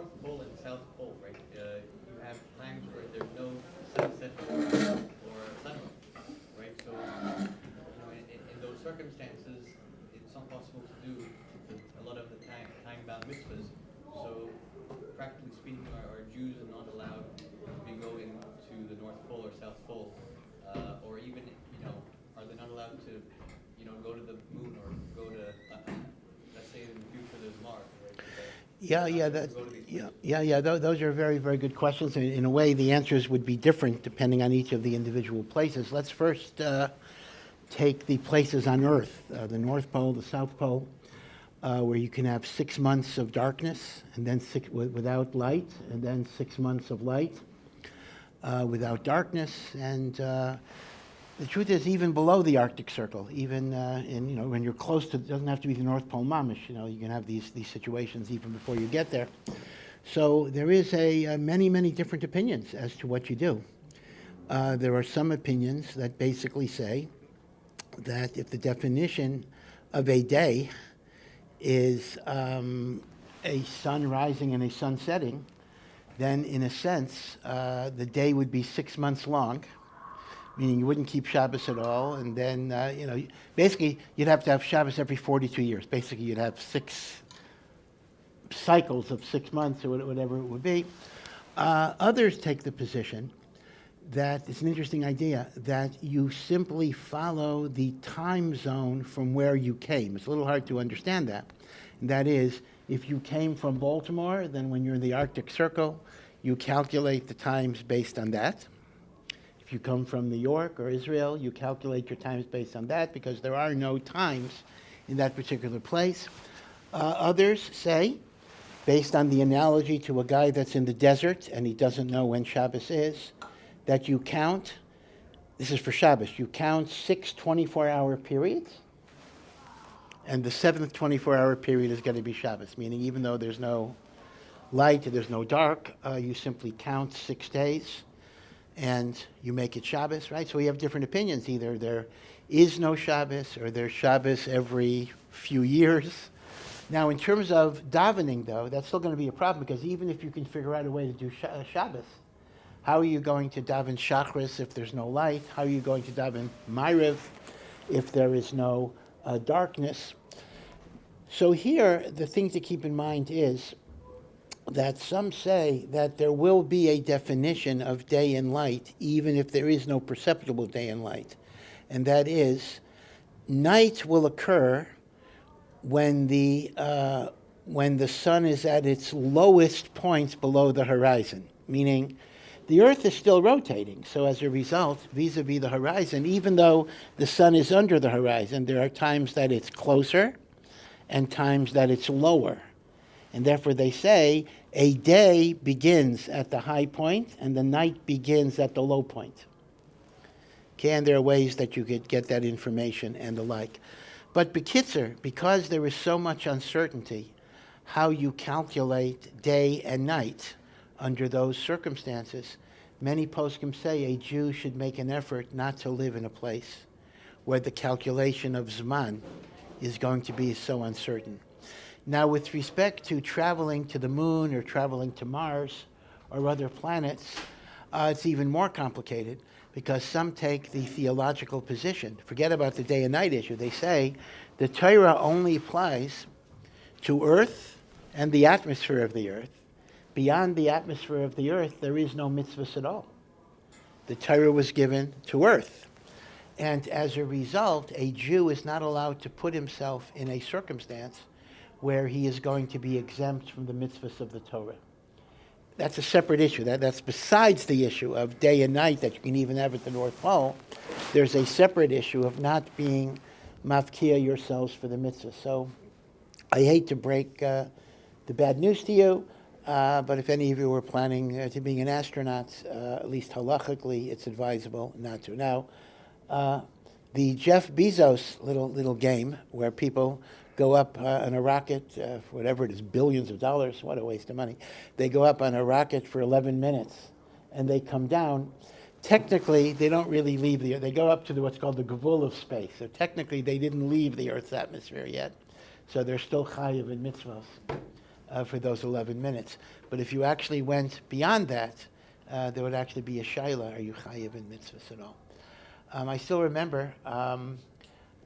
North Pole and South Pole, right? You have times where there's no sunset or sunrise, right? So, in those circumstances, it's not possible to do a lot of the time-bound mitzvahs. So, practically speaking, our Jews are not allowed to be going to the North Pole or South Pole, or even, are they not allowed to, go to the moon or go to, let's say in the future there's Mars, right? Those are very, very good questions. In a way, the answers would be different depending on each of the individual places. Let's first take the places on Earth, the North Pole, the South Pole, where you can have 6 months of darkness and then without light, and then 6 months of light without darkness. And the truth is, even below the Arctic Circle, even when you're close to, it doesn't have to be the North Pole mamish. You can have these situations even before you get there. So there is many, many different opinions as to what you do. There are some opinions that basically say that if the definition of a day is a sun rising and a sun setting, then in a sense, the day would be 6 months long, meaning you wouldn't keep Shabbos at all, and then, basically you'd have to have Shabbos every 42 years. Basically you'd have 6 cycles of 6 months or whatever it would be. Others take the position that it's an interesting idea, that you simply follow the time zone from where you came. It's a little hard to understand that. And that is, if you came from Baltimore, then when you're in the Arctic Circle, you calculate the times based on that. If you come from New York or Israel, you calculate your times based on that, because there are no times in that particular place. Others say, based on the analogy to a guy that's in the desert and he doesn't know when Shabbos is, that you count, this is for Shabbos, you count 6 24-hour periods, and the 7th 24-hour period is going to be Shabbos, meaning even though there's no light, there's no dark, you simply count 6 days, and you make it Shabbos, right? So we have different opinions. Either there is no Shabbos, or there's Shabbos every few years. Now, in terms of davening, though, that's still going to be a problem, because even if you can figure out a way to do Shabbos, how are you going to daven Shachris if there's no light? How are you going to daven Ma'ariv if there is no darkness? So here, the thing to keep in mind is that some say that there will be a definition of day and light, even if there is no perceptible day and light. And that is, night will occur when the sun is at its lowest points below the horizon, meaning the Earth is still rotating. So as a result, vis-a-vis the horizon, even though the sun is under the horizon, there are times that it's closer and times that it's lower. And therefore they say a day begins at the high point and the night begins at the low point. Okay, and there are ways that you could get that information and the like. But b'kitzer, because there is so much uncertainty how you calculate day and night under those circumstances, many poskim say a Jew should make an effort not to live in a place where the calculation of Zman is going to be so uncertain. Now, with respect to traveling to the moon or traveling to Mars or other planets, it's even more complicated, because some take the theological position. Forget about the day and night issue. They say the Torah only applies to Earth and the atmosphere of the Earth. Beyond the atmosphere of the Earth, there is no mitzvahs at all. The Torah was given to Earth. And as a result, a Jew is not allowed to put himself in a circumstance where he is going to be exempt from the mitzvahs of the Torah. That's a separate issue. That's besides the issue of day and night that you can even have at the North Pole. There's a separate issue of not being mafkia yourselves for the mitzvah. So I hate to break the bad news to you, but if any of you were planning to being an astronaut, at least halachically, it's advisable not to. Now, the Jeff Bezos little game where people go up on a rocket, whatever it is, billions of dollars, what a waste of money. They go up on a rocket for 11 minutes and they come down. Technically, they don't really leave the Earth. They go up to what's called the gavul of space. So technically, they didn't leave the Earth's atmosphere yet. So they're still chayiv in mitzvahs. for those 11 minutes. But if you actually went beyond that, there would actually be a shaila, are you chayiv in mitzvahs at all? I still remember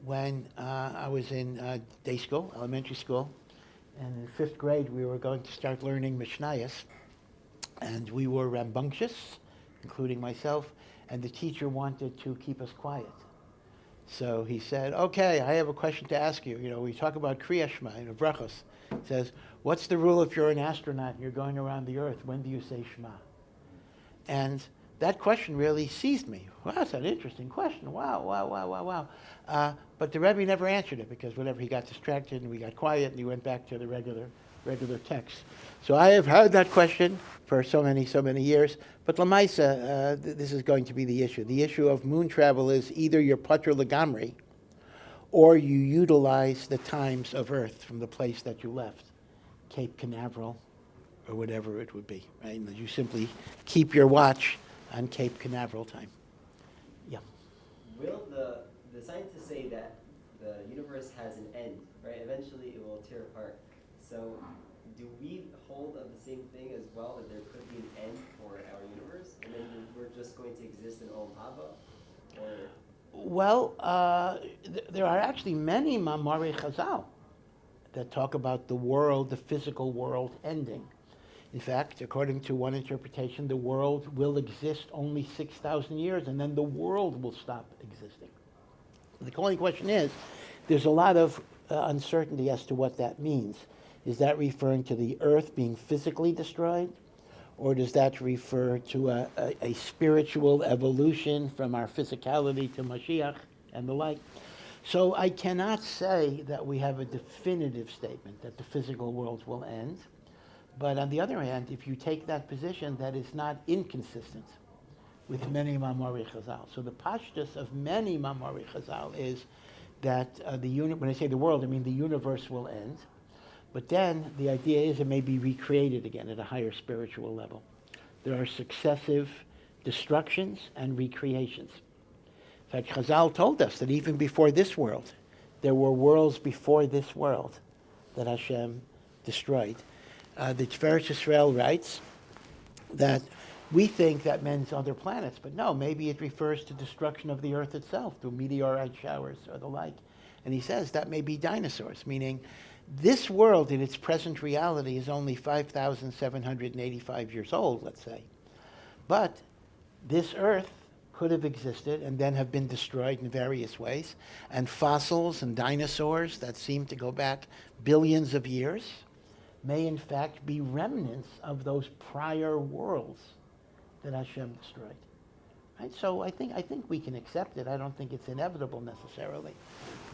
when I was in day school, elementary school, and in 5th grade we were going to start learning Mishnayos, and we were rambunctious, including myself, and the teacher wanted to keep us quiet. So he said, okay, I have a question to ask you. You know, we talk about Krias Shema, brachos. It says, what's the rule if you're an astronaut and you're going around the earth? When do you say Shema? And that question really seized me. Well, that's an interesting question. Wow. But the Rabbi never answered it because whenever he got distracted and we got quiet and he went back to the regular text. So I have heard that question for so many years. But Lamaisa, this is going to be the issue. The issue of moon travel is either you're Patra Lagamri or you utilize the times of Earth from the place that you left, Cape Canaveral or whatever it would be. Right? And you simply keep your watch on Cape Canaveral time. Yeah. Will the scientists say that the universe has an end, right? Eventually it will tear apart. So do we hold of the same thing as well, that there could be an end for our universe, and then we're just going to exist in Olam Haba? Or? Well, there are actually many Mamari Chazal that talk about the world, the physical world, ending. In fact, according to one interpretation, the world will exist only 6,000 years, and then the world will stop existing. The only question is, there's a lot of uncertainty as to what that means. Is that referring to the earth being physically destroyed? Or does that refer to a spiritual evolution from our physicality to Mashiach and the like? So I cannot say that we have a definitive statement that the physical world will end. But on the other hand, if you take that position, that is not inconsistent with many Mamari Chazal. So the pashtus of many Mamari Chazal is that when I say the world, I mean the universe will end. But then the idea is it may be recreated again at a higher spiritual level. There are successive destructions and recreations. In fact, Chazal told us that even before this world, there were worlds before this world that Hashem destroyed. The Tiferes Yisrael writes that we think that means other planets, but no, maybe it refers to destruction of the earth itself through meteorite showers or the like. And he says that may be dinosaurs, meaning this world in its present reality is only 5,785 years old, let's say. But this earth could have existed and then have been destroyed in various ways. And fossils and dinosaurs that seem to go back billions of years may in fact be remnants of those prior worlds that Hashem destroyed. Right? So I think we can accept it. I don't think it's inevitable necessarily,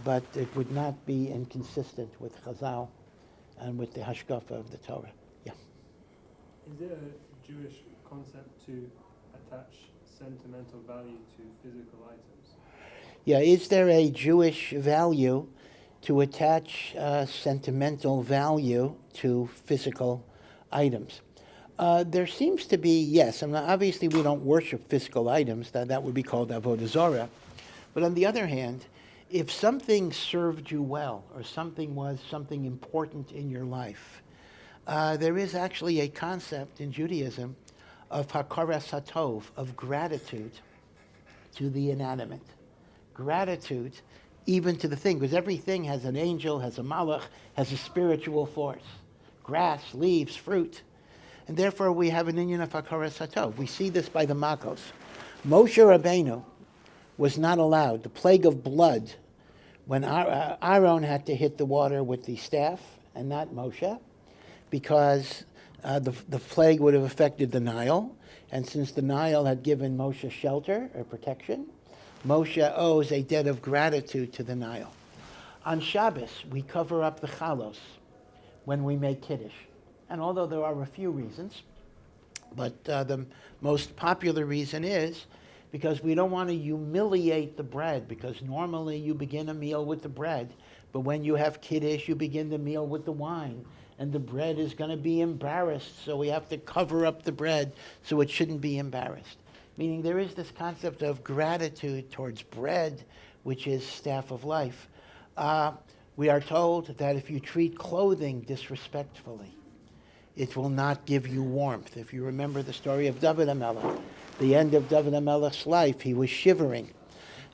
but it would not be inconsistent with Chazal and with the hashkafa of the Torah. Yeah. Is it a Jewish concept to attach sentimental value to physical items? Yeah, is there a Jewish value to attach sentimental value to physical items? There seems to be, yes. I mean, obviously, we don't worship physical items. That would be called avodah zarah. But on the other hand, if something served you well or something was something important in your life, there is actually a concept in Judaism of hakaras hatov, of gratitude to the inanimate. Gratitude even to the thing, because everything has an angel, has a malach, has a spiritual force. Grass, leaves, fruit. And therefore we have an inyan of hakaras hatov. We see this by the Makos. Moshe Rabbeinu was not allowed, the plague of blood, when Aaron had to hit the water with the staff and not Moshe, because the plague would have affected the Nile, and since the Nile had given Moshe shelter or protection, Moshe owes a debt of gratitude to the Nile. On Shabbos, we cover up the chalos when we make Kiddush. And although there are a few reasons, but the most popular reason is because we don't want to humiliate the bread, because normally you begin a meal with the bread, but when you have Kiddush, you begin the meal with the wine, and the bread is going to be embarrassed, so we have to cover up the bread so it shouldn't be embarrassed. Meaning there is this concept of gratitude towards bread, which is staff of life. We are told that if you treat clothing disrespectfully, it will not give you warmth. If you remember the story of David HaMelech, the end of David HaMelech's life, he was shivering,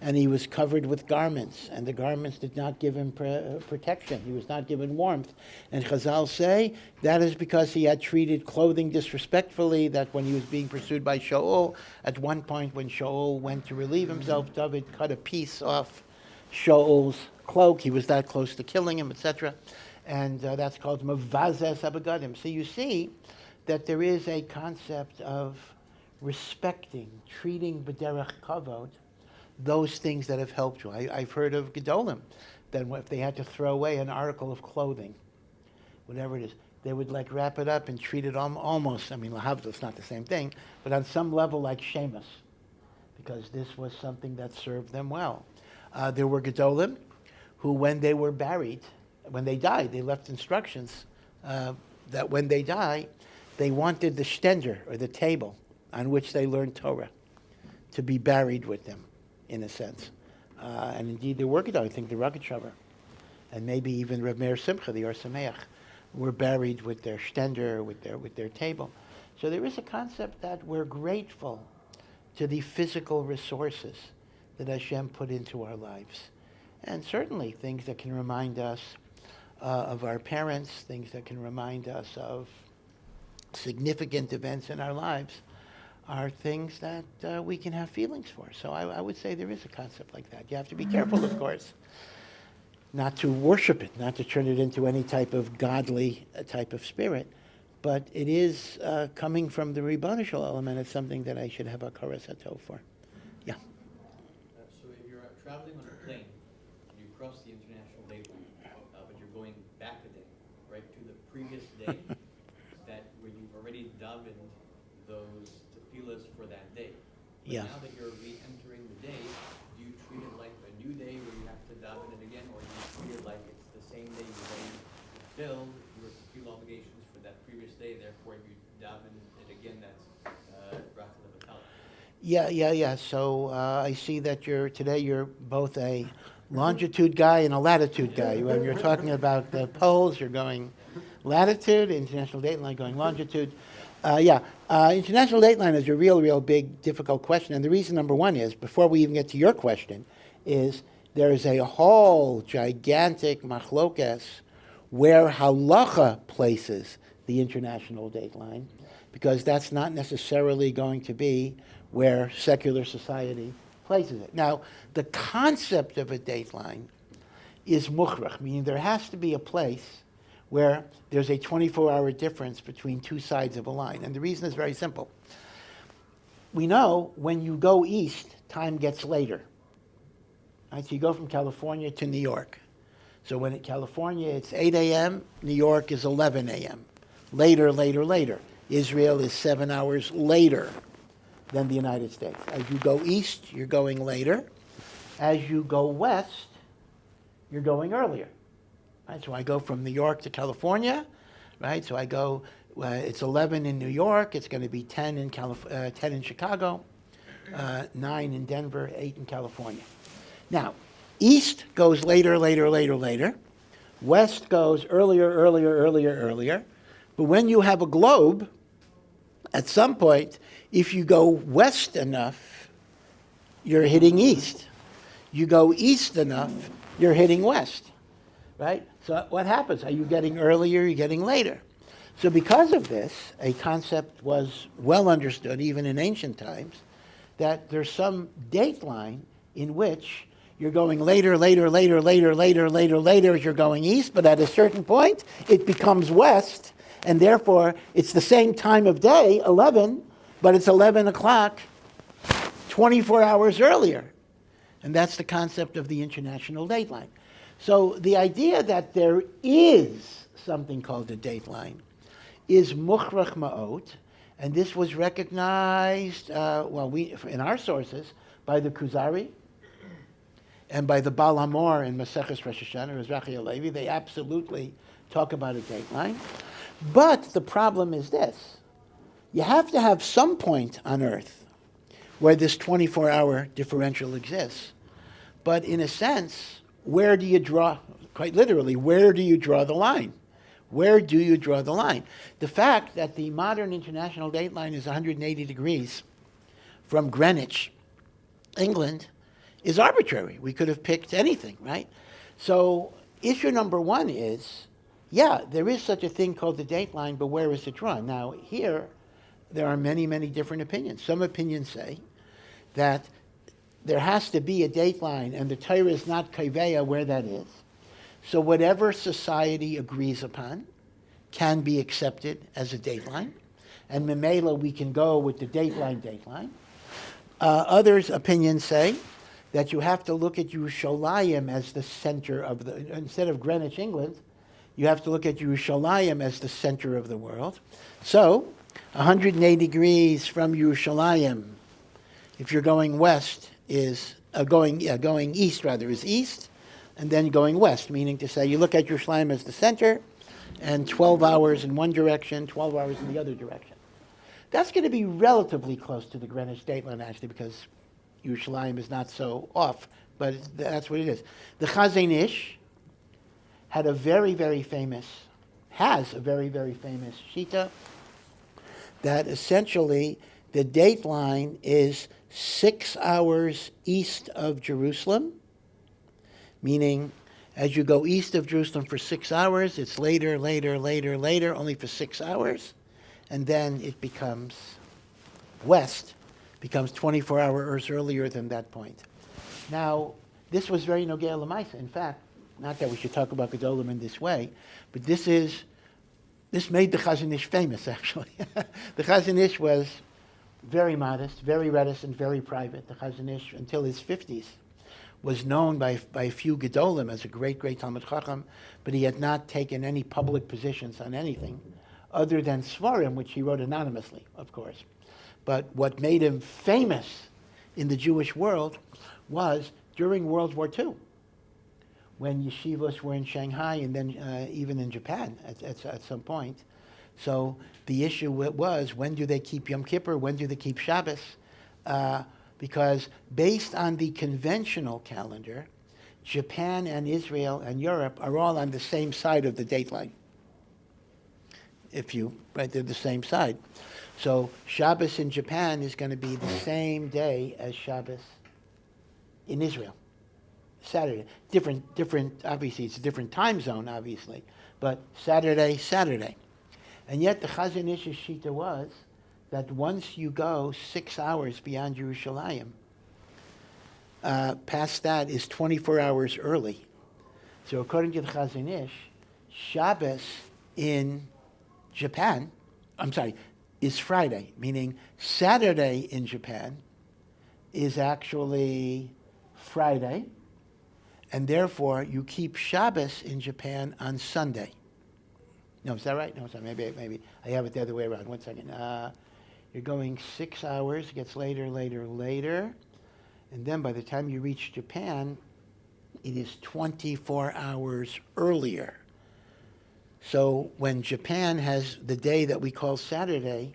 and he was covered with garments, and the garments did not give him protection. He was not given warmth. And Chazal say that is because he had treated clothing disrespectfully, that when he was being pursued by Shaul, at one point when Shaul went to relieve himself, David cut a piece off Shaul's cloak. He was that close to killing him, etc. And that's called Mavazes Abagadim. So you see that there is a concept of respecting, treating b'derech kavod, those things that have helped you. I've heard of Gedolim, that if they had to throw away an article of clothing, whatever it is, they would like wrap it up and treat it almost, I mean, lahavdil, it's not the same thing, but on some level like shemus, because this was something that served them well. There were Gedolim who, when they were buried, when they died, they left instructions that when they die, they wanted the stender, or the table, on which they learned Torah, to be buried with them, in a sense. And indeed, there were Gedolim, I think the Rogatchover, and maybe even Reb Meir Simcha, the Or Sameach, were buried with their stender, with their table. So there is a concept that we're grateful to the physical resources that Hashem put into our lives. And certainly things that can remind us of our parents, things that can remind us of significant events in our lives, are things that we can have feelings for. So I would say there is a concept like that. You have to be careful, of course, not to worship it, not to turn it into any type of godly type of spirit, but it is coming from the Ribbon Shel Olam, and it's something that I should have a Karas Hatov for. Yeah. So if you're traveling on a plane, and you cross the international date line, but you're going back a day, right, to the previous day, that where you've already davened those tefillahs for that day. But Yeah. now that you're re-entering the day, do you treat it like a new day where you have to daven it again, or do you treat it like it's the same day you already fulfilled your tefillah obligations for that previous day, therefore if you daven it again, that's bracha levatala? Yeah. So I see that today you're both a longitude guy and a latitude guy. When you're talking about the poles, you're going latitude, international date line going longitude. International date line is a real big, difficult question. And the reason, number one, is, before we even get to your question, is there's a whole gigantic machlokes where halacha places the international date line, because that's not necessarily going to be where secular society places it. Now, the concept of a date line is mukhrach, meaning there has to be a place where there's a 24-hour difference between two sides of a line. And the reason is very simple. We know when you go east, time gets later. Right? So you go from California to New York. So when in California it's 8 a.m., New York is 11 a.m. Later. Israel is 7 hours later than the United States. As you go east, you're going later. As you go west, you're going earlier. Right? So I go from New York to California, right? So I go, it's 11 in New York, it's going to be 10 in Chicago, 9 in Denver, 8 in California. Now, east goes later. West goes earlier. But when you have a globe, at some point, if you go west enough, you're hitting east. You go east enough, you're hitting west. Right? So what happens? Are you getting earlier? Are you getting later? So because of this, a concept was well understood, even in ancient times, that there's some date line in which you're going later as you're going east, but at a certain point, it becomes west, and therefore it's the same time of day, 11, but it's 11 o'clock, 24 hours earlier. And that's the concept of the international date line. So the idea that there is something called a date line is mukhrach ma'ot, and this was recognized, in our sources, by the Kuzari and by the Baal HaMor in Maseches Rosh Hashanah, Ezrachi Halevi. They absolutely talk about a date line. But the problem is this. You have to have some point on earth where this 24-hour differential exists. But in a sense, where do you draw, quite literally, where do you draw the line? Where do you draw the line? The fact that the modern international date line is 180 degrees from Greenwich, England, is arbitrary. We could have picked anything, right? So issue number one is, yeah, there is such a thing called the date line, but where is it drawn? Now, here, there are many, many different opinions. Some opinions say that there has to be a date line, and the Torah is not kaveya where that is. So whatever society agrees upon can be accepted as a date line, and memela we can go with the date line. Others' opinions say that you have to look at Yerushalayim as the center of the, instead of Greenwich, England, you have to look at Yerushalayim as the center of the world. So, 180 degrees from Yerushalayim, if you're going west, is going east rather, is east, and then going west, meaning to say you look at Yerushalayim as the center, and 12 hours in one direction, 12 hours in the other direction. That's going to be relatively close to the Greenwich date line, actually, because Yerushalayim is not so off, but that's what it is. The Chazon Ish has a very, very famous shita that essentially the date line is 6 hours east of Jerusalem, meaning as you go east of Jerusalem for 6 hours, it's later, only for 6 hours, and then it becomes west, becomes 24 hours earlier than that point. Now, this was very nogea l'maisa. In fact, not that we should talk about Gedolim in this way, but this made the Chazon Ish famous, actually. The Chazon Ish was very modest, very reticent, very private. The Chazon Ish, until his 50s, was known by a few Gedolim as a great, great Talmid Chacham, but he had not taken any public positions on anything other than Svarim, which he wrote anonymously, of course. But what made him famous in the Jewish world was during World War II, when yeshivos were in Shanghai and then even in Japan at some point. So the issue was, when do they keep Yom Kippur? When do they keep Shabbos? Because based on the conventional calendar, Japan and Israel and Europe are all on the same side of the date line. They're the same side. So Shabbos in Japan is going to be the same day as Shabbos in Israel. Saturday. Different, obviously, it's a different time zone, obviously, but Saturday. And yet the Chazon Ish's shita was that once you go 6 hours beyond Yerushalayim, past that is 24 hours early. So according to the Chazon Ish, Shabbos in Japan, is Friday, meaning Saturday in Japan is actually Friday, and therefore you keep Shabbos in Japan on Sunday. No, is that right? No, sorry, maybe I have it the other way around. 1 second. You're going 6 hours, it gets later, and then by the time you reach Japan, it is 24 hours earlier. So when Japan has the day that we call Saturday,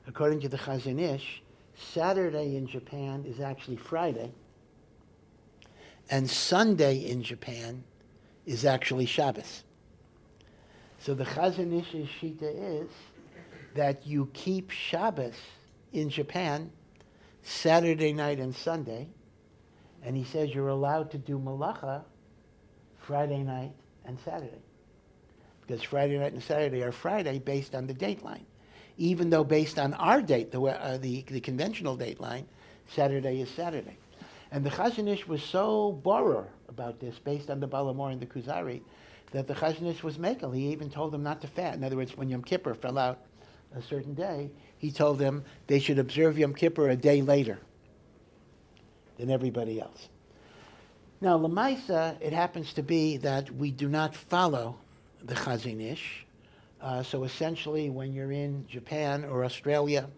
according to the Chazon Ish, Saturday in Japan is actually Friday, and Sunday in Japan is actually Shabbos. So the Chazon Ish's shita is that you keep Shabbos in Japan Saturday night and Sunday, and he says you're allowed to do malacha Friday night and Saturday. Because Friday night and Saturday are Friday based on the date line. Even though based on our date, the conventional date line, Saturday is Saturday. And the Chazon Ish was so boror about this, based on the Balamor and the Kuzari, that the Chazon Ish was mekel. He even told them not to fast. In other words, when Yom Kippur fell out a certain day, he told them they should observe Yom Kippur a day later than everybody else. Now, Lamaisa, it happens to be that we do not follow the Chazon Ish. So essentially, when you're in Japan or Australia,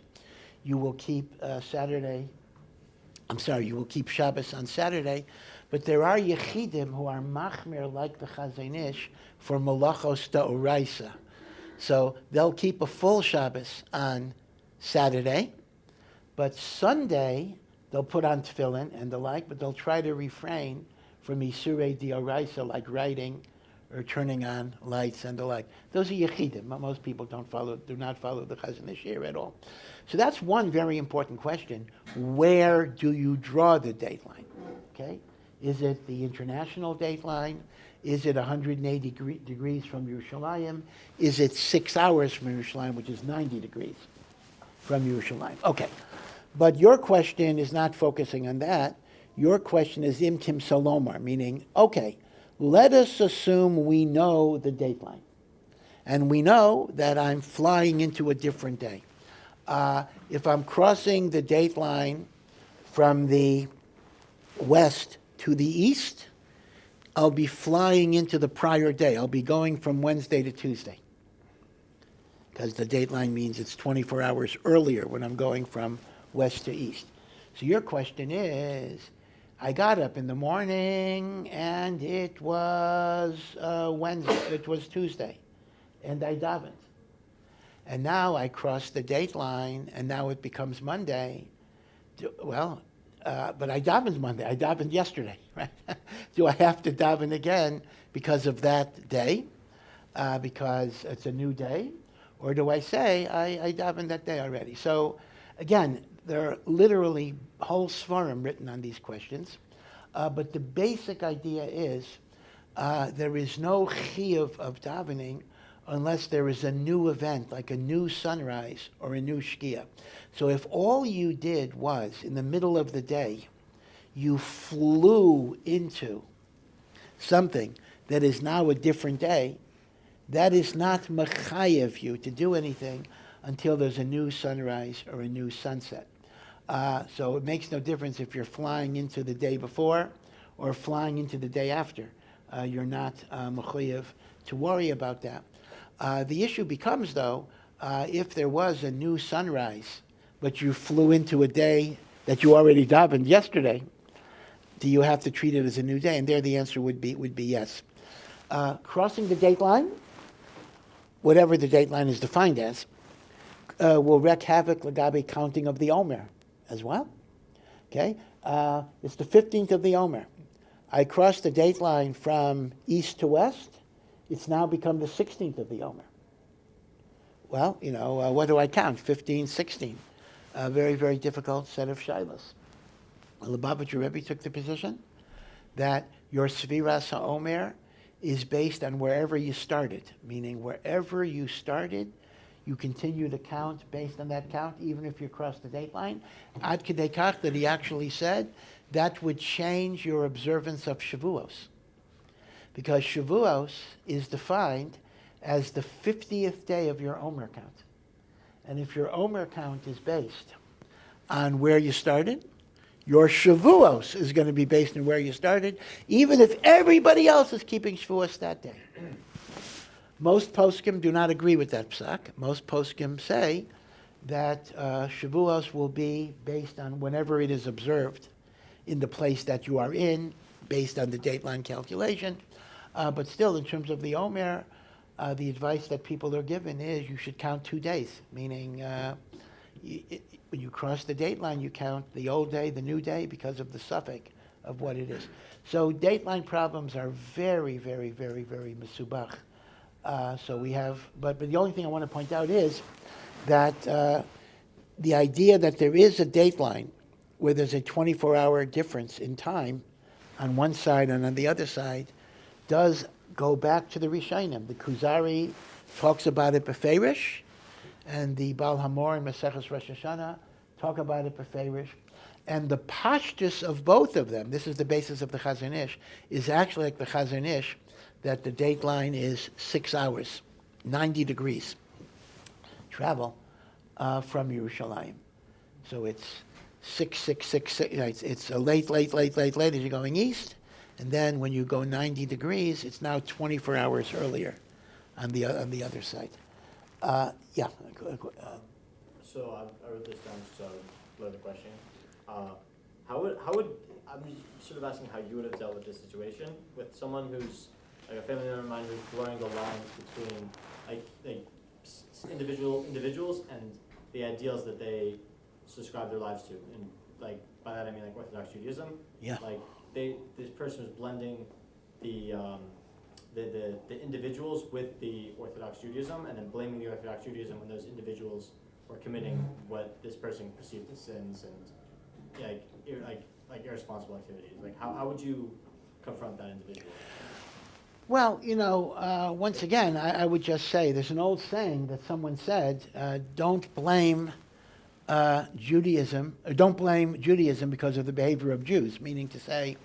you will keep you will keep Shabbos on Saturday, but there are Yechidim who are machmir like the Chazon Ish for malachos da'oraisa. So they'll keep a full Shabbos on Saturday, but Sunday they'll put on tefillin and the like, but they'll try to refrain from isurei d'oraisa like writing or turning on lights and the like. Those are yechidim. Most people do not follow the Chazon Ish here at all. So that's one very important question. Where do you draw the dateline? Okay? Is it the international dateline? Is it 180 degrees from Yerushalayim? Is it 6 hours from Yerushalayim, which is 90 degrees from Yerushalayim? Okay. But your question is not focusing on that. Your question is imtim salomar, meaning, okay, let us assume we know the dateline. And we know that I'm flying into a different day. If I'm crossing the dateline from the west to the east, I'll be flying into the prior day. I'll be going from Wednesday to Tuesday. Because the dateline means it's 24 hours earlier when I'm going from west to east. So your question is, I got up in the morning and it was Wednesday, it was Tuesday, and I davened. And now I crossed the dateline and now it becomes Monday. Well, but I davened Monday, I davened yesterday, right? Do I have to daven again because of that day, because it's a new day? Or do I say, I davened that day already? So again, there are literally whole svarim written on these questions, but the basic idea is there is no chiyuv of davening unless there is a new event, like a new sunrise or a new shkia. So if all you did was, in the middle of the day, you flew into something that is now a different day, that is not mechayev you to do anything until there's a new sunrise or a new sunset. So it makes no difference if you're flying into the day before or flying into the day after. You're not mechayev to worry about that. The issue becomes, though, if there was a new sunrise, but you flew into a day that you already davened yesterday, do you have to treat it as a new day? And there the answer would be yes. Crossing the dateline, whatever the dateline is defined as, will wreak havoc legabe counting of the Omer as well. Okay? It's the 15th of the Omer. I crossed the dateline from east to west. It's now become the 16th of the Omer. Well, what do I count? 15, 16. A very, very difficult set of shilas. Lubavitcher Rebbe took the position that your Sviras HaOmer is based on wherever you started, meaning wherever you started, you continue to count based on that count, even if you cross the dateline. Ad kedei kach that he actually said that would change your observance of Shavuos. Because Shavuos is defined as the 50th day of your Omer count. And if your Omer count is based on where you started, your Shavuos is going to be based on where you started, even if everybody else is keeping Shavuos that day. Most poskim do not agree with that psak. Most poskim say that Shavuos will be based on whenever it is observed in the place that you are in, based on the dateline calculation. But still, in terms of the Omer, the advice that people are given is you should count 2 days, meaning when you cross the dateline, you count the old day, the new day, because of the suffix of what it is. So dateline problems are very, very, very, very mesubach. So we have, but the only thing I want to point out is that the idea that there is a dateline where there's a 24-hour difference in time on one side and on the other side does go back to the Rishonim. The Kuzari talks about it beferish, and the Baal Hamor and Maseches Rosh Hashanah talk about it beferish. And the pashtus of both of them, this is the basis of the Chazon Ish, is actually like the Chazon Ish, that the dateline is 6 hours, 90 degrees travel from Yerushalayim. So it's 6, it's a late as you're going east, and then when you go 90 degrees, it's now 24 hours earlier on the other side. Yeah. So I wrote this down just to load the question. How would I'm sort of asking how you would have dealt with this situation with someone who's like a family member of mine who's blurring the lines between like individuals and the ideals that they subscribe their lives to, and like by that I mean like Orthodox Judaism. Yeah. Like this person was blending the the individuals with the Orthodox Judaism, and then blaming the Orthodox Judaism when those individuals were committing what this person perceived as sins and like irresponsible activities. Like how would you confront that individual? Well, once again, I would just say there's an old saying that someone said, don't blame Judaism, or don't blame Judaism because of the behavior of Jews, meaning to say,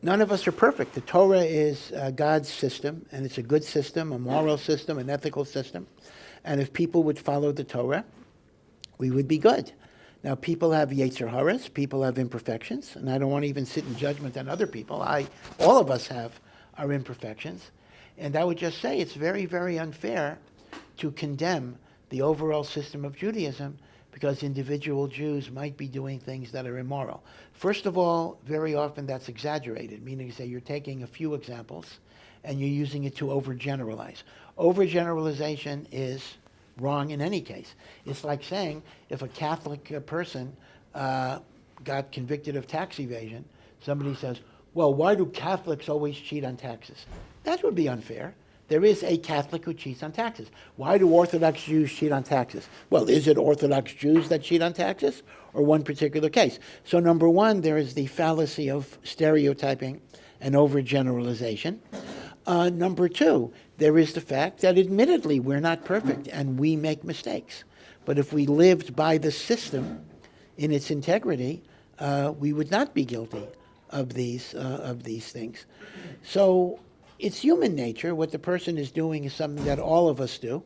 none of us are perfect. The Torah is God's system, and it's a good system, a moral system, an ethical system. And if people would follow the Torah, we would be good. Now, people have yetzer haras, people have imperfections, and I don't want to even sit in judgment on other people. All of us have our imperfections. And I would just say it's very, very unfair to condemn the overall system of Judaism because individual Jews might be doing things that are immoral. First of all, very often that's exaggerated, meaning to say you're taking a few examples and you're using it to overgeneralize. Overgeneralization is wrong in any case. It's like saying if a Catholic person got convicted of tax evasion, somebody says, well, why do Catholics always cheat on taxes? That would be unfair. There is a Catholic who cheats on taxes. Why do Orthodox Jews cheat on taxes? Well, is it Orthodox Jews that cheat on taxes or one particular case? So number one, there is the fallacy of stereotyping and overgeneralization. Number two, there is the fact that admittedly we're not perfect and we make mistakes. But if we lived by the system in its integrity, we would not be guilty of these things. So it's human nature. What the person is doing is something that all of us do.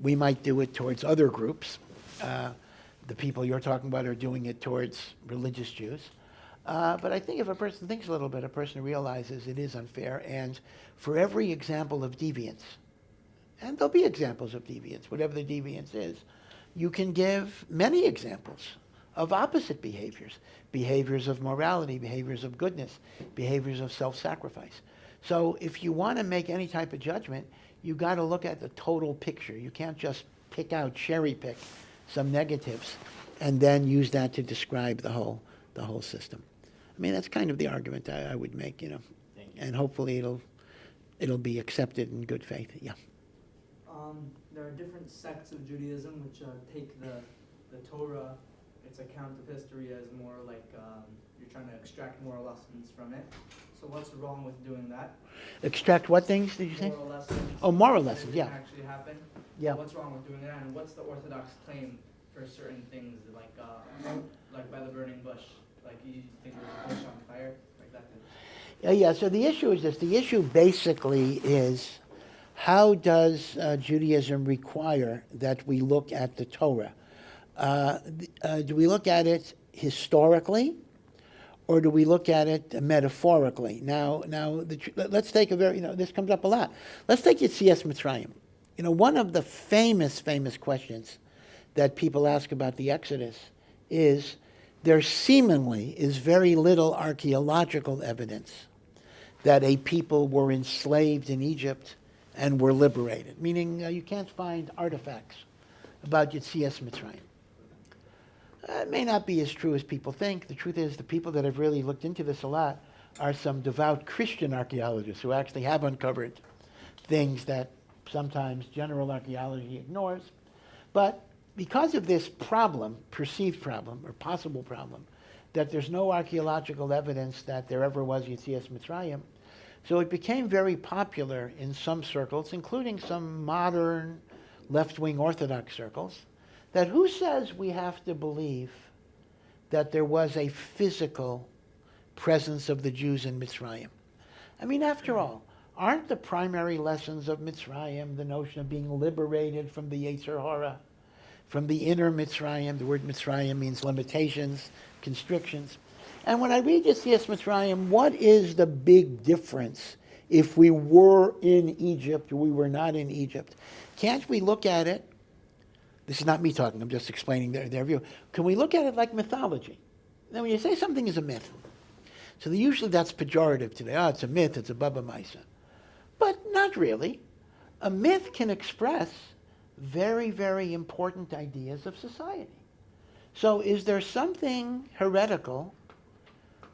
We might do it towards other groups. The people you're talking about are doing it towards religious Jews. But I think if a person thinks a little bit, a person realizes it is unfair. And for every example of deviance, and there'll be examples of deviance, whatever the deviance is, you can give many examples of opposite behaviors. Behaviors of morality, behaviors of goodness, behaviors of self-sacrifice. So if you want to make any type of judgment, you got to look at the total picture. You can't just pick out, cherry pick some negatives and then use that to describe the whole system. I mean, that's kind of the argument I would make, and hopefully it'll be accepted in good faith. Yeah. There are different sects of Judaism which take the Torah, its account of history, as more like you're trying to extract moral lessons from it. So what's wrong with doing that? Extract what things did you say? Moral lessons. Oh, moral lessons, yeah. Actually happen. Yeah. What's wrong with doing that, and what's the Orthodox claim for certain things, like by the burning bush? Like you think there's a bush on fire, like that. Yeah. So the issue is this. The issue basically is how does Judaism require that we look at the Torah? Do we look at it historically, or do we look at it metaphorically? Now, let's take this comes up a lot. Let's take Yetzias Mitzrayim. One of the famous questions that people ask about the Exodus is there seemingly is very little archaeological evidence that a people were enslaved in Egypt and were liberated, meaning you can't find artifacts about Yetzias Mitzrayim. It may not be as true as people think. The truth is the people that have really looked into this a lot are some devout Christian archaeologists who actually have uncovered things that sometimes general archaeology ignores. But because of this problem, perceived problem, or possible problem, that there's no archaeological evidence that there ever was Yetzias Mitzrayim, so it became very popular in some circles, including some modern left-wing Orthodox circles, that who says we have to believe that there was a physical presence of the Jews in Mitzrayim? I mean, after all, aren't the primary lessons of Mitzrayim the notion of being liberated from the Yetzer Hara, from the inner Mitzrayim? The word Mitzrayim means limitations, constrictions. And when I read Yetzias Mitzrayim, what is the big difference if we were in Egypt or we were not in Egypt? Can't we look at it? This is not me talking, I'm just explaining their view. Can we look at it like mythology? Now, when you say something is a myth, so usually that's pejorative today. Oh, it's a myth, it's a Baba Maisa. But not really. A myth can express very, very important ideas of society. So is there something heretical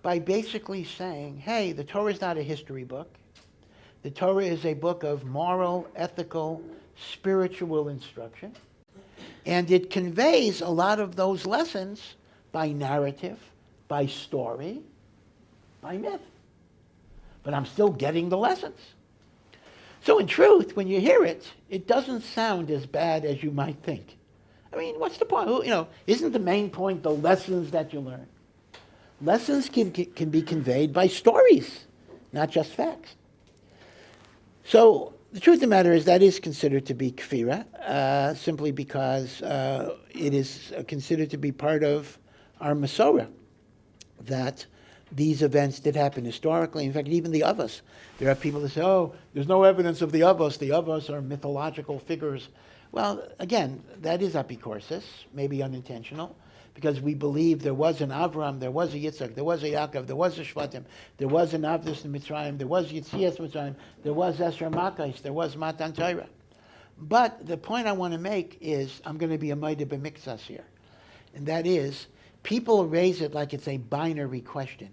by basically saying, hey, the Torah is not a history book. The Torah is a book of moral, ethical, spiritual instruction, and it conveys a lot of those lessons by narrative, by story, by myth. But I'm still getting the lessons. So in truth, when you hear it, it doesn't sound as bad as you might think. I mean, what's the point? Isn't the main point the lessons that you learn? Lessons can be conveyed by stories, not just facts. So the truth of the matter is that is considered to be kfira, simply because it is considered to be part of our Masorah, that these events did happen historically. In fact, even the Avos. There are people that say, oh, there's no evidence of the Avos. The Avos are mythological figures. Well, again, that is apikorsis, maybe unintentional, because we believe there was an Avraham, there was a Yitzchak, there was a Yaakov, there was a Shvatim, there was an Avdus in Mitzrayim, there was Yitzias Mitzrayim, there was Esher Makais, there was Matan Torah. But the point I want to make is, I'm going to be a Maida b'mikzas here, and that is, people raise it like it's a binary question.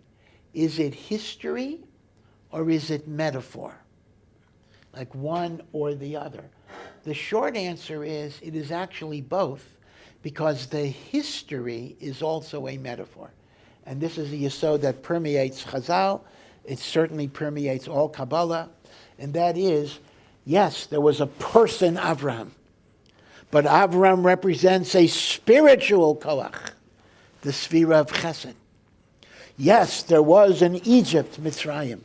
Is it history or is it metaphor? Like one or the other. The short answer is it is actually both, because the history is also a metaphor. And this is the yesod that permeates Chazal. It certainly permeates all Kabbalah. And that is, yes, there was a person, Avraham. But Avraham represents a spiritual koach, the Sfira of Chesed. Yes, there was an Egypt, Mitzrayim.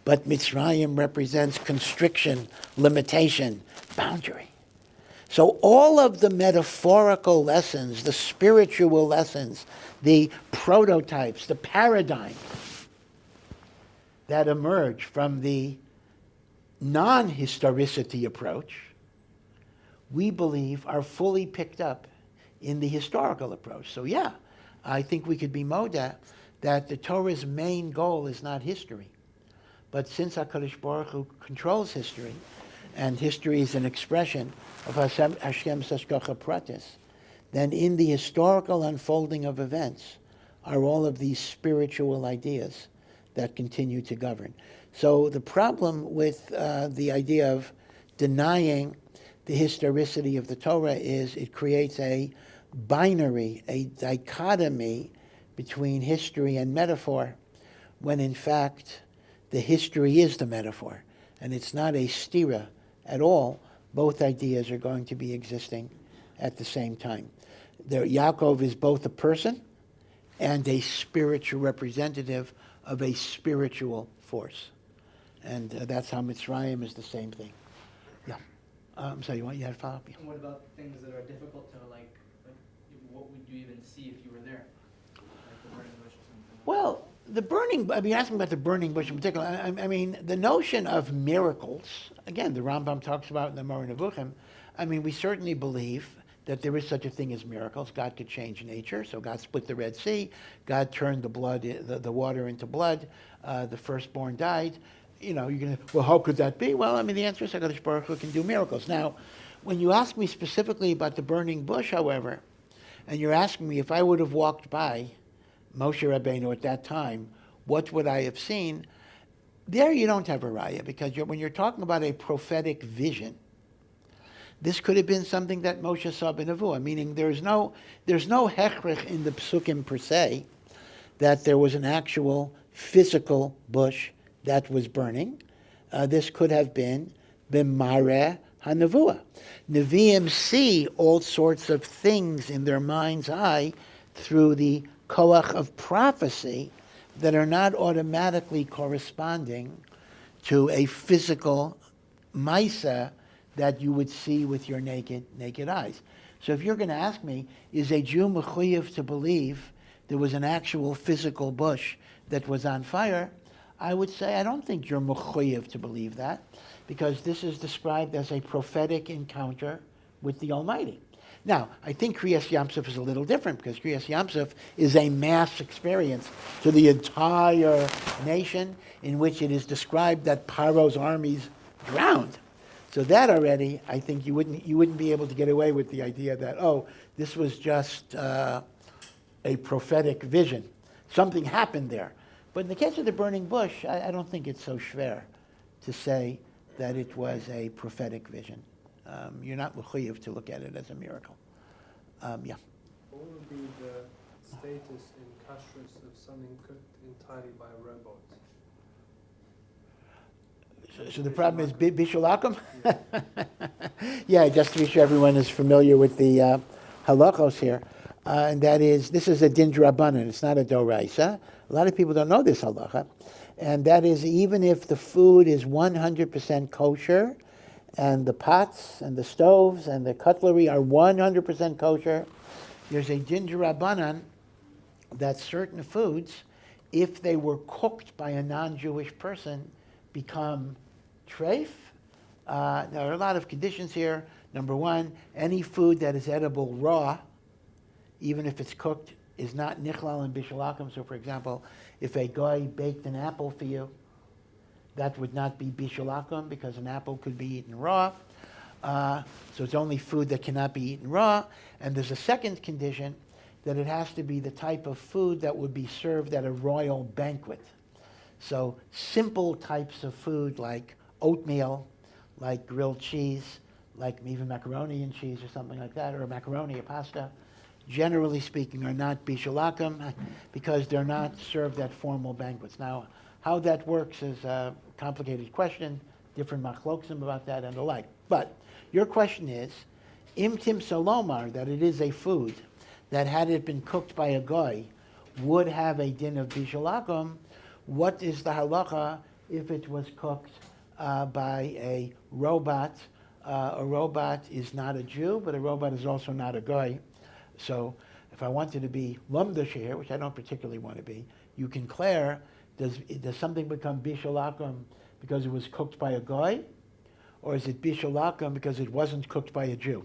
But Mitzrayim represents constriction, limitation, boundary. So all of the metaphorical lessons, the spiritual lessons, the prototypes, the paradigms that emerge from the non-historicity approach, we believe are fully picked up in the historical approach. So yeah, I think we could be moda that the Torah's main goal is not history. But since HaKadosh Baruch Hu controls history, and history is an expression of Hashem's hashgacha pratis, then in the historical unfolding of events are all of these spiritual ideas that continue to govern. So the problem with the idea of denying the historicity of the Torah is it creates a binary, a dichotomy between history and metaphor, when in fact the history is the metaphor, and it's not a stira at all. Both ideas are going to be existing at the same time. Yaakov is both a person and a spiritual representative of a spiritual force. And that's how Mitzrayim is the same thing. Yeah. I'm sorry, you had a follow-up? Yeah. And what about things that are difficult to, like what would you even see if you were there? Like the burning bush or something? Well, the burning, I mean, asking about the burning bush in particular, I mean, the notion of miracles, again, the Rambam talks about in the Magen Avraham. I mean, we certainly believe that there is such a thing as miracles. God could change nature, so God split the Red Sea, God turned the blood, the water into blood, the firstborn died. You know, you're going to, well, how could that be? Well, I mean, the answer is HaKadosh Baruch Hu can do miracles. Now, when you ask me specifically about the burning bush, however, and you're asking me if I would have walked by Moshe Rabbeinu at that time, what would I have seen? There you don't have a raya, because when you're talking about a prophetic vision, this could have been something that Moshe saw b'nevuah, meaning there's no hechrich in the psukim per se that there was an actual physical bush that was burning. This could have been b'mareh hanevuah. Nevi'im see all sorts of things in their mind's eye through the koach of prophecy that are not automatically corresponding to a physical maisa that you would see with your naked eyes. So if you're going to ask me, is a Jew mechuyev to believe there was an actual physical bush that was on fire, I would say I don't think you're mechuyev to believe that, because this is described as a prophetic encounter with the Almighty. Now, I think Kriyas Yamsuf is a little different, because Kriyas Yamsuf is a mass experience to the entire nation, in which it is described that Paro's armies drowned. So that already, I think you wouldn't be able to get away with the idea that, oh, this was just a prophetic vision. Something happened there. But in the case of the burning bush, I don't think it's so schwer to say that it was a prophetic vision. You're not mechuyev to look at it as a miracle. Yeah. What would be the status in Kashrus of something cooked entirely by a robot? So the problem is bishul akum? Yeah, just to be sure everyone is familiar with the halachos here. And that is, this is a din drabanan, it's not a doraisa. A lot of people don't know this halacha. And that is, even if the food is 100% kosher, and the pots and the stoves and the cutlery are 100% kosher, there's a din drabanan that certain foods, if they were cooked by a non-Jewish person, become treif. There are a lot of conditions here. Number one, any food that is edible raw, even if it's cooked, is not nichlal and bishul akum. So, for example, if a guy baked an apple for you, that would not be bishul akum because an apple could be eaten raw. So it's only food that cannot be eaten raw. And there's a second condition, that it has to be the type of food that would be served at a royal banquet. So simple types of food like oatmeal, like grilled cheese, like even macaroni and cheese or something like that, or macaroni or pasta, generally speaking, are not bishul akum because they're not served at formal banquets. Now, how that works is a complicated question, different machloksim about that and the like. But your question is, imtim solomar, that it is a food that had it been cooked by a goy would have a din of bishul akum. What is the halacha if it was cooked by a robot? A robot is not a Jew, but a robot is also not a goy. So if I wanted to be lumdash here, which I don't particularly want to be, you can declare, does something become bishul akum because it was cooked by a goy? Or is it bishul akum because it wasn't cooked by a Jew?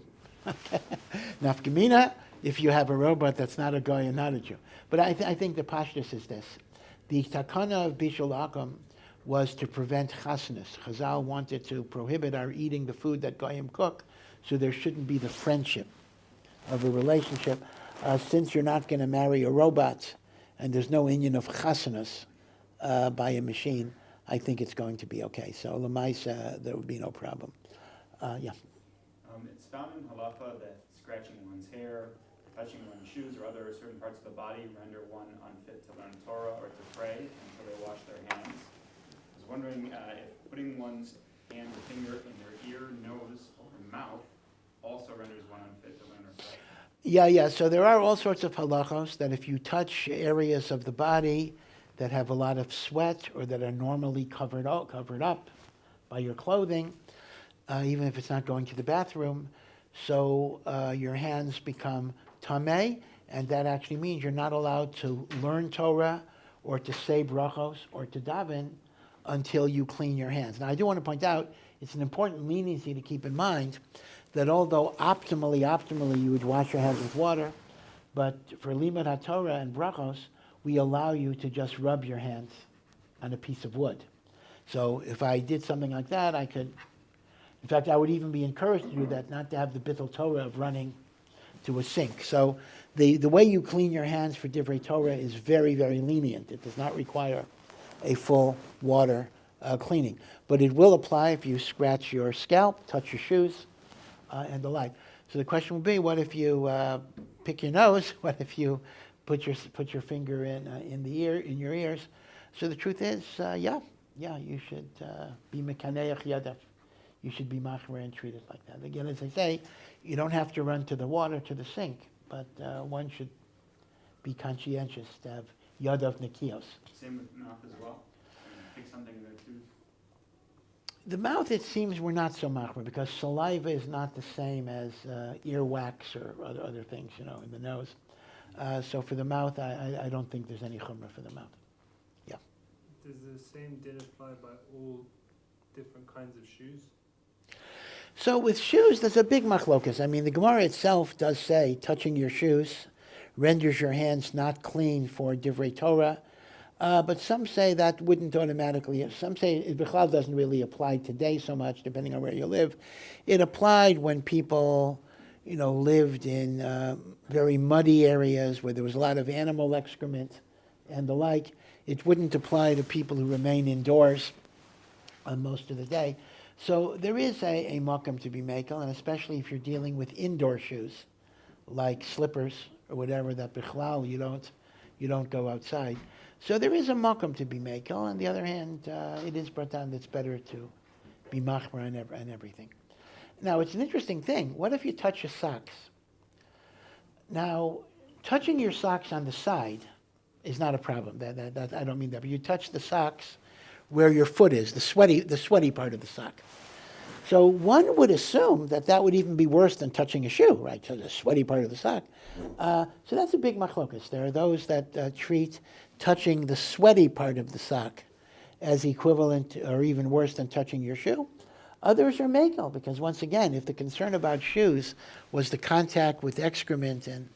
Nafkamina, if you have a robot that's not a goy and not a Jew. But I think the pashtus is this. The takana of bishul akum was to prevent chasnus. Chazal wanted to prohibit our eating the food that goyim cook, so there shouldn't be the friendship of a relationship. Since you're not going to marry a robot, and there's no inyan of chasnus by a machine, I think it's going to be okay. So l'maisa, there would be no problem. Yeah. It's found in halacha that scratching one's hair, touching one's shoes, or other certain parts of the body render one unfit to learn Torah or to pray until they wash their hands. I was wondering if putting one's hand or finger in their ear, nose, or mouth also renders one unfit to learn or pray. Yeah. So there are all sorts of halachos that if you touch areas of the body that have a lot of sweat or that are normally covered up by your clothing, even if it's not going to the bathroom, so your hands become tameh, and that actually means you're not allowed to learn Torah or to say brachos or to daven until you clean your hands. Now, I do want to point out, it's an important leniency to keep in mind that although optimally you would wash your hands with water, but for limud HaTorah and brachos, we allow you to just rub your hands on a piece of wood. So if I did something like that, I could, in fact, I would even be encouraged to do that, not to have the bittul Torah of running to a sink. So the way you clean your hands for divrei Torah is very, very lenient. It does not require a full water cleaning. But it will apply if you scratch your scalp, touch your shoes, and the like. So the question would be, what if you pick your nose? What if you put your finger in your ears? So the truth is, you should be mekaneach yadav. You should be machmer and treat it like that. Again, as I say, you don't have to run to the water, to the sink, but one should be conscientious to have yadav nekios. Same with mouth as well. Pick something in their tooth. The mouth, it seems, we're not so machmer because saliva is not the same as earwax or other things, in the nose. So for the mouth, I don't think there's any chumrah for the mouth. Yeah. Does the same din apply by all different kinds of shoes? So with shoes, there's a big machlokas. I mean, the Gemara itself does say touching your shoes renders your hands not clean for divrei Torah. But some say that wouldn't automatically. Some say it doesn't really apply today so much, depending on where you live. It applied when people, lived in very muddy areas where there was a lot of animal excrement and the like. It wouldn't apply to people who remain indoors most of the day. So there is a makom to be makel, and especially if you're dealing with indoor shoes, like slippers or whatever, that bichlal, you don't go outside. So there is a makom to be makel. On the other hand, it is brought down that it's better to be machmer and everything. Now, it's an interesting thing. What if you touch your socks? Now, touching your socks on the side is not a problem. That I don't mean that. But you touch the socks where your foot is, the sweaty part of the sock. So one would assume that would even be worse than touching a shoe, right? So the sweaty part of the sock. So that's a big machlokas. There are those that treat touching the sweaty part of the sock as equivalent or even worse than touching your shoe. Others are makel, because once again, if the concern about shoes was the contact with excrement and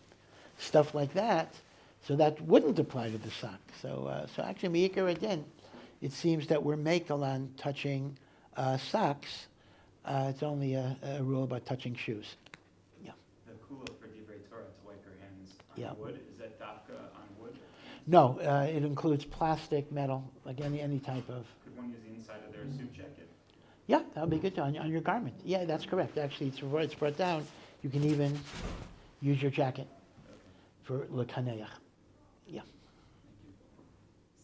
stuff like that, so that wouldn't apply to the sock. So actually, me'ikar adin, it seems that we're makel on touching socks. It's only a rule about touching shoes. Yeah. The kula for divrei Torah, to wipe your hands on Yeah. wood, is that dafka on wood? No, it includes plastic, metal, like any type of. Could one use the inside of their suit jacket? Yeah, that would be good on your garment. Yeah, that's correct. Actually, it's brought down. You can even use your jacket for l'kaneach. Yeah.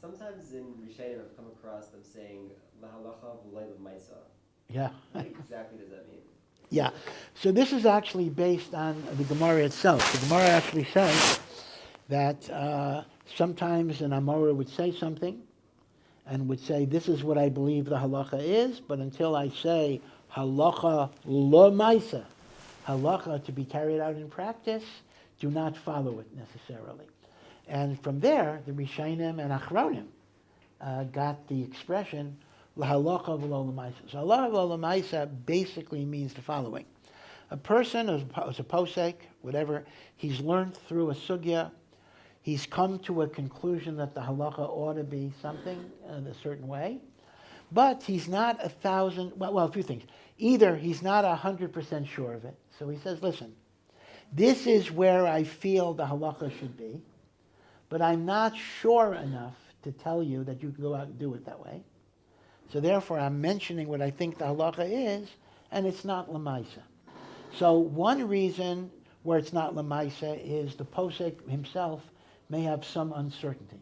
Sometimes in Rishonim I've come across them saying lahalacha v'lay l'maisa. Yeah. What exactly does that mean? Yeah. So this is actually based on the Gemara itself. The Gemara actually says that sometimes an Amora would say something and would say, this is what I believe the halacha is, but until I say halacha lo maisa, halacha to be carried out in practice, do not follow it necessarily. And from there, the Rishonim and Achronim got the expression halacha v'lo l'maisa. So halacha v'lo l'maisa basically means the following. A person is a posek, whatever, he's learned through a sugya, he's come to a conclusion that the halacha ought to be something in a certain way, but he's not a few things. Either he's not 100% sure of it, so he says, listen, this is where I feel the halacha should be, but I'm not sure enough to tell you that you can go out and do it that way. So therefore, I'm mentioning what I think the halacha is, and it's not lemaisa. So one reason where it's not lemaisa is the posek himself may have some uncertainty.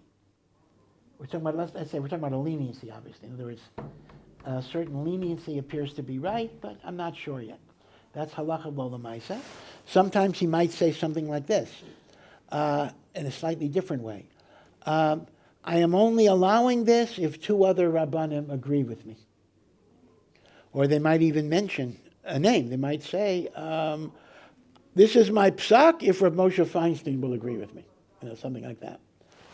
We're talking about, let's say, we're talking about a leniency, obviously. In other words, a certain leniency appears to be right, but I'm not sure yet. That's halacha lo lemaisa. Sometimes he might say something like this, in a slightly different way. I am only allowing this if two other Rabbanim agree with me. Or they might even mention a name. They might say, this is my psak if Rav Moshe Feinstein will agree with me. Something like that.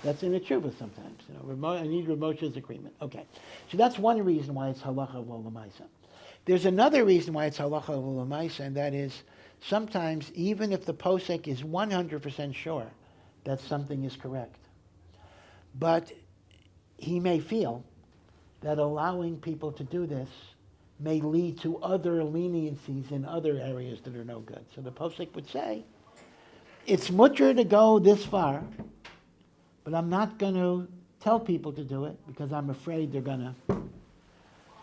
That's in a tshuva sometimes. I need Rav Moshe's agreement. Okay. So that's one reason why it's halacha lo l'maisa. There's another reason why it's halacha lo l'maisa, and that is sometimes even if the posek is 100% sure that something is correct, but he may feel that allowing people to do this may lead to other leniencies in other areas that are no good. So the posek would say, it's mutter to go this far, but I'm not going to tell people to do it because I'm afraid they're going to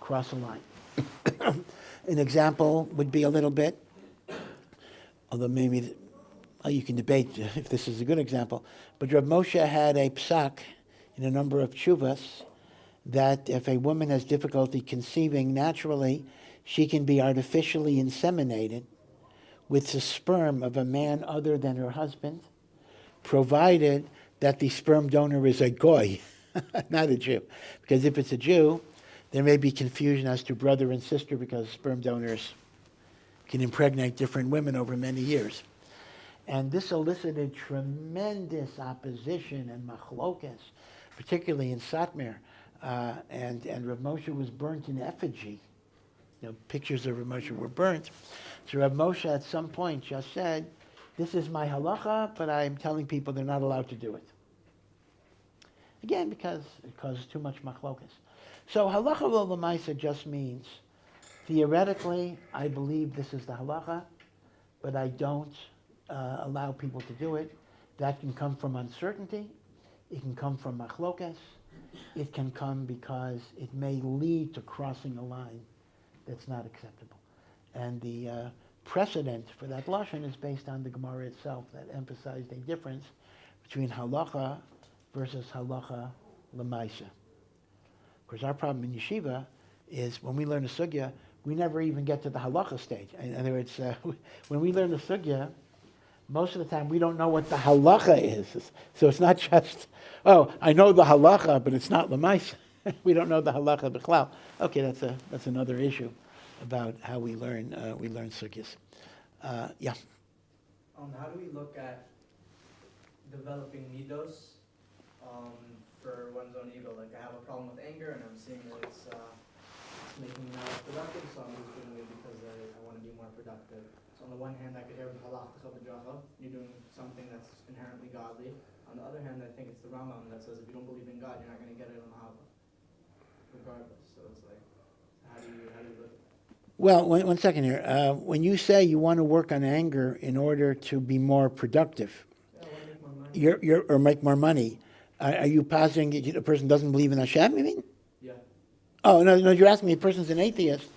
cross a line. An example would be a little bit, although maybe you can debate if this is a good example, but Rav Moshe had a psak in a number of tshuvas that if a woman has difficulty conceiving naturally, she can be artificially inseminated with the sperm of a man other than her husband, provided that the sperm donor is a goy, not a Jew. Because if it's a Jew, there may be confusion as to brother and sister because sperm donors can impregnate different women over many years. And this elicited tremendous opposition and machlokas, particularly in Satmar. And Rav Moshe was burnt in effigy. Pictures of Rav Moshe were burnt. So Rav Moshe at some point just said, this is my halacha, but I'm telling people they're not allowed to do it. Again, because it causes too much machlokas. So halacha lo l'maisa just means, theoretically, I believe this is the halacha, but I don't allow people to do it. That can come from uncertainty. It can come from machlokas. it can come because it may lead to crossing a line that's not acceptable. And the precedent for that lashon is based on the Gemara itself that emphasized a difference between halacha versus halacha l'maisa. Of course, our problem in yeshiva is when we learn a sugya, we never even get to the halacha stage. In other words, when we learn a sugya, most of the time we don't know what the halacha is. So it's not just, oh, I know the halacha, but it's not l'maisa. We don't know the halacha b'chlal. Okay, that's another issue about how we learn sugyas. Yeah. How do we look at developing midos for one's own ego? Like I have a problem with anger, and I'm seeing that it's making me not productive, so I'm just doing it because I want to be more productive. So on the one hand, I could hear halachta b'dracha, you're doing something that's inherently godly. On the other hand, I think it's the Rambam that says if you don't believe in God, you're not going to get it on Mahava, regardless. So it's like, how do you look? Well, one second here. When you say you want to work on anger in order to be more productive, Yeah, I want to make more money. or make more money, are you positing a person doesn't believe in Hashem, you mean? Yeah. Oh, no, you're asking me a person's an atheist.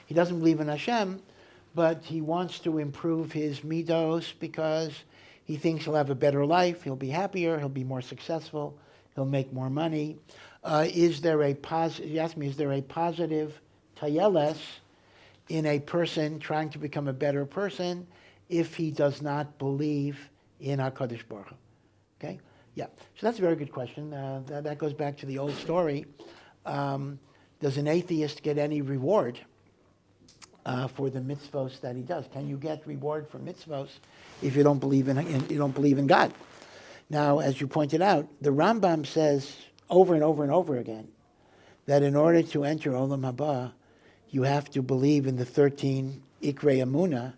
He doesn't believe in Hashem, but he wants to improve his midos because he thinks he'll have a better life, he'll be happier, he'll be more successful, he'll make more money. Is there a positive, you ask me, is there a positive tayeles in a person trying to become a better person if he does not believe in HaKadosh Baruch Hu? Okay? Yeah. So that's a very good question. That goes back to the old story. Does an atheist get any reward for the mitzvos that he does? Can you get reward for mitzvos if you don't believe in God? Now, as you pointed out, the Rambam says over and over and over again that in order to enter Olam Haba, you have to believe in the 13 Ikrei Emunah,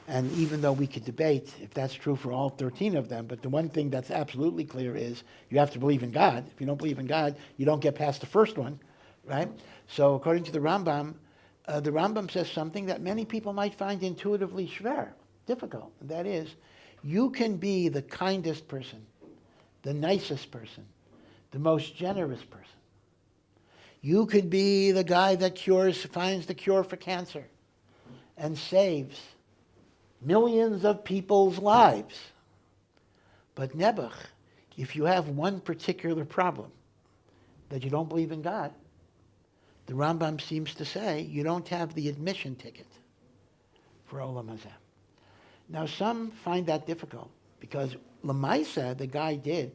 and even though we could debate if that's true for all 13 of them, but the one thing that's absolutely clear is you have to believe in God. If you don't believe in God, you don't get past the first one, right? So according to the Rambam says something that many people might find intuitively schwer, difficult, and that is, you can be the kindest person, the nicest person, the most generous person. You could be the guy that finds the cure for cancer and saves millions of people's lives. But Nebuch, if you have one particular problem, that you don't believe in God, the Rambam seems to say you don't have the admission ticket for Olam Hazeh. Now some find that difficult because Lamaisa, the guy did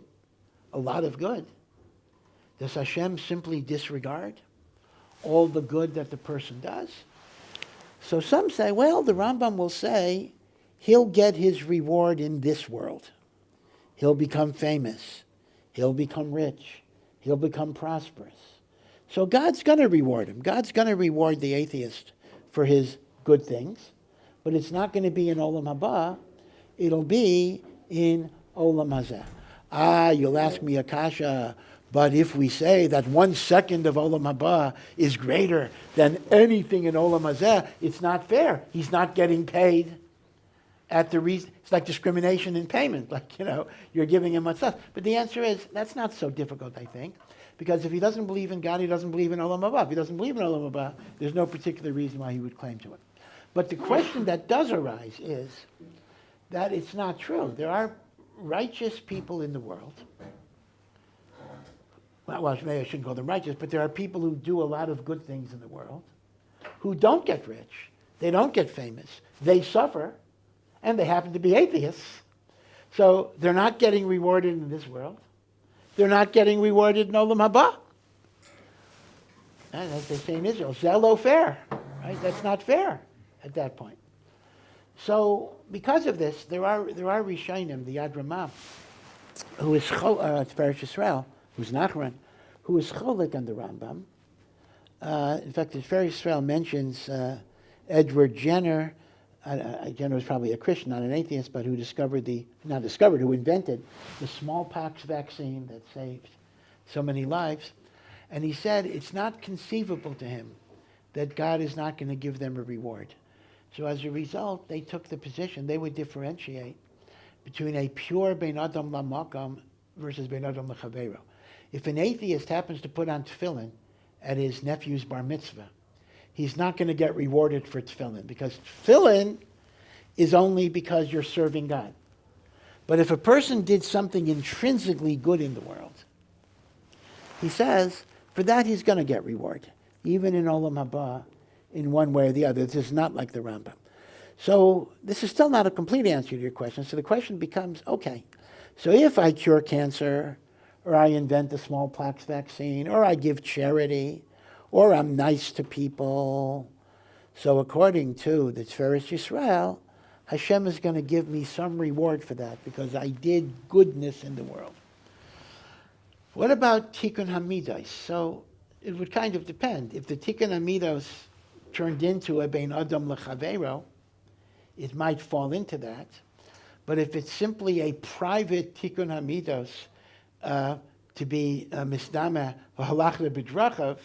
a lot of good. Does Hashem simply disregard all the good that the person does? So some say, well, the Rambam will say he'll get his reward in this world. He'll become famous. He'll become rich. He'll become prosperous. So God's going to reward him. God's going to reward the atheist for his good things, but it's not going to be in Olam Haba. It'll be in Olam Hazeh. You'll ask me, Akasha, but if we say that 1 second of Olam Haba is greater than anything in Olam Hazeh, it's not fair. He's not getting paid at the reason. It's like discrimination in payment. Like, you're giving him what's stuff. But the answer is, that's not so difficult, I think. Because if he doesn't believe in God, he doesn't believe in Olam Haba. If he doesn't believe in Olam Haba, there's no particular reason why he would claim to it. But the question that does arise is that it's not true. There are righteous people in the world. Well, maybe I shouldn't call them righteous, but there are people who do a lot of good things in the world who don't get rich. They don't get famous. They suffer, and they happen to be atheists. So they're not getting rewarded in this world. They're not getting rewarded in Olam Haba. And as they say in Israel, zelo fair, right? That's not fair at that point. So because of this, there are Rishonim, the Yad Ramah, who is Tiferes Yisrael, who's Nachman, who is cholik on the Rambam. In fact, Tiferes Yisrael mentions Edward Jenner. Jenner was probably a Christian, not an atheist, but who who invented the smallpox vaccine that saved so many lives. And he said it's not conceivable to him that God is not going to give them a reward. So as a result, they took the position, they would differentiate between a pure Ben Adam Lamakam versus Ben Adam L'Chaveiro. If an atheist happens to put on tefillin at his nephew's bar mitzvah, he's not going to get rewarded for tefillin, because tefillin is only because you're serving God. But if a person did something intrinsically good in the world, he says, for that he's going to get reward, even in Olam Haba, in one way or the other. This is not like the Rambam. So this is still not a complete answer to your question. So the question becomes, okay, so if I cure cancer, or I invent a smallpox vaccine, or I give charity, or I'm nice to people, so according to the Tiferes Yisrael, Hashem is going to give me some reward for that because I did goodness in the world. What about Tikkun Hamidos? So it would kind of depend. If the Tikkun Hamidos turned into a Bein Adam Lechavero, it might fall into that. But if it's simply a private Tikkun Hamidos to be Misdama V'halachta B'drachav,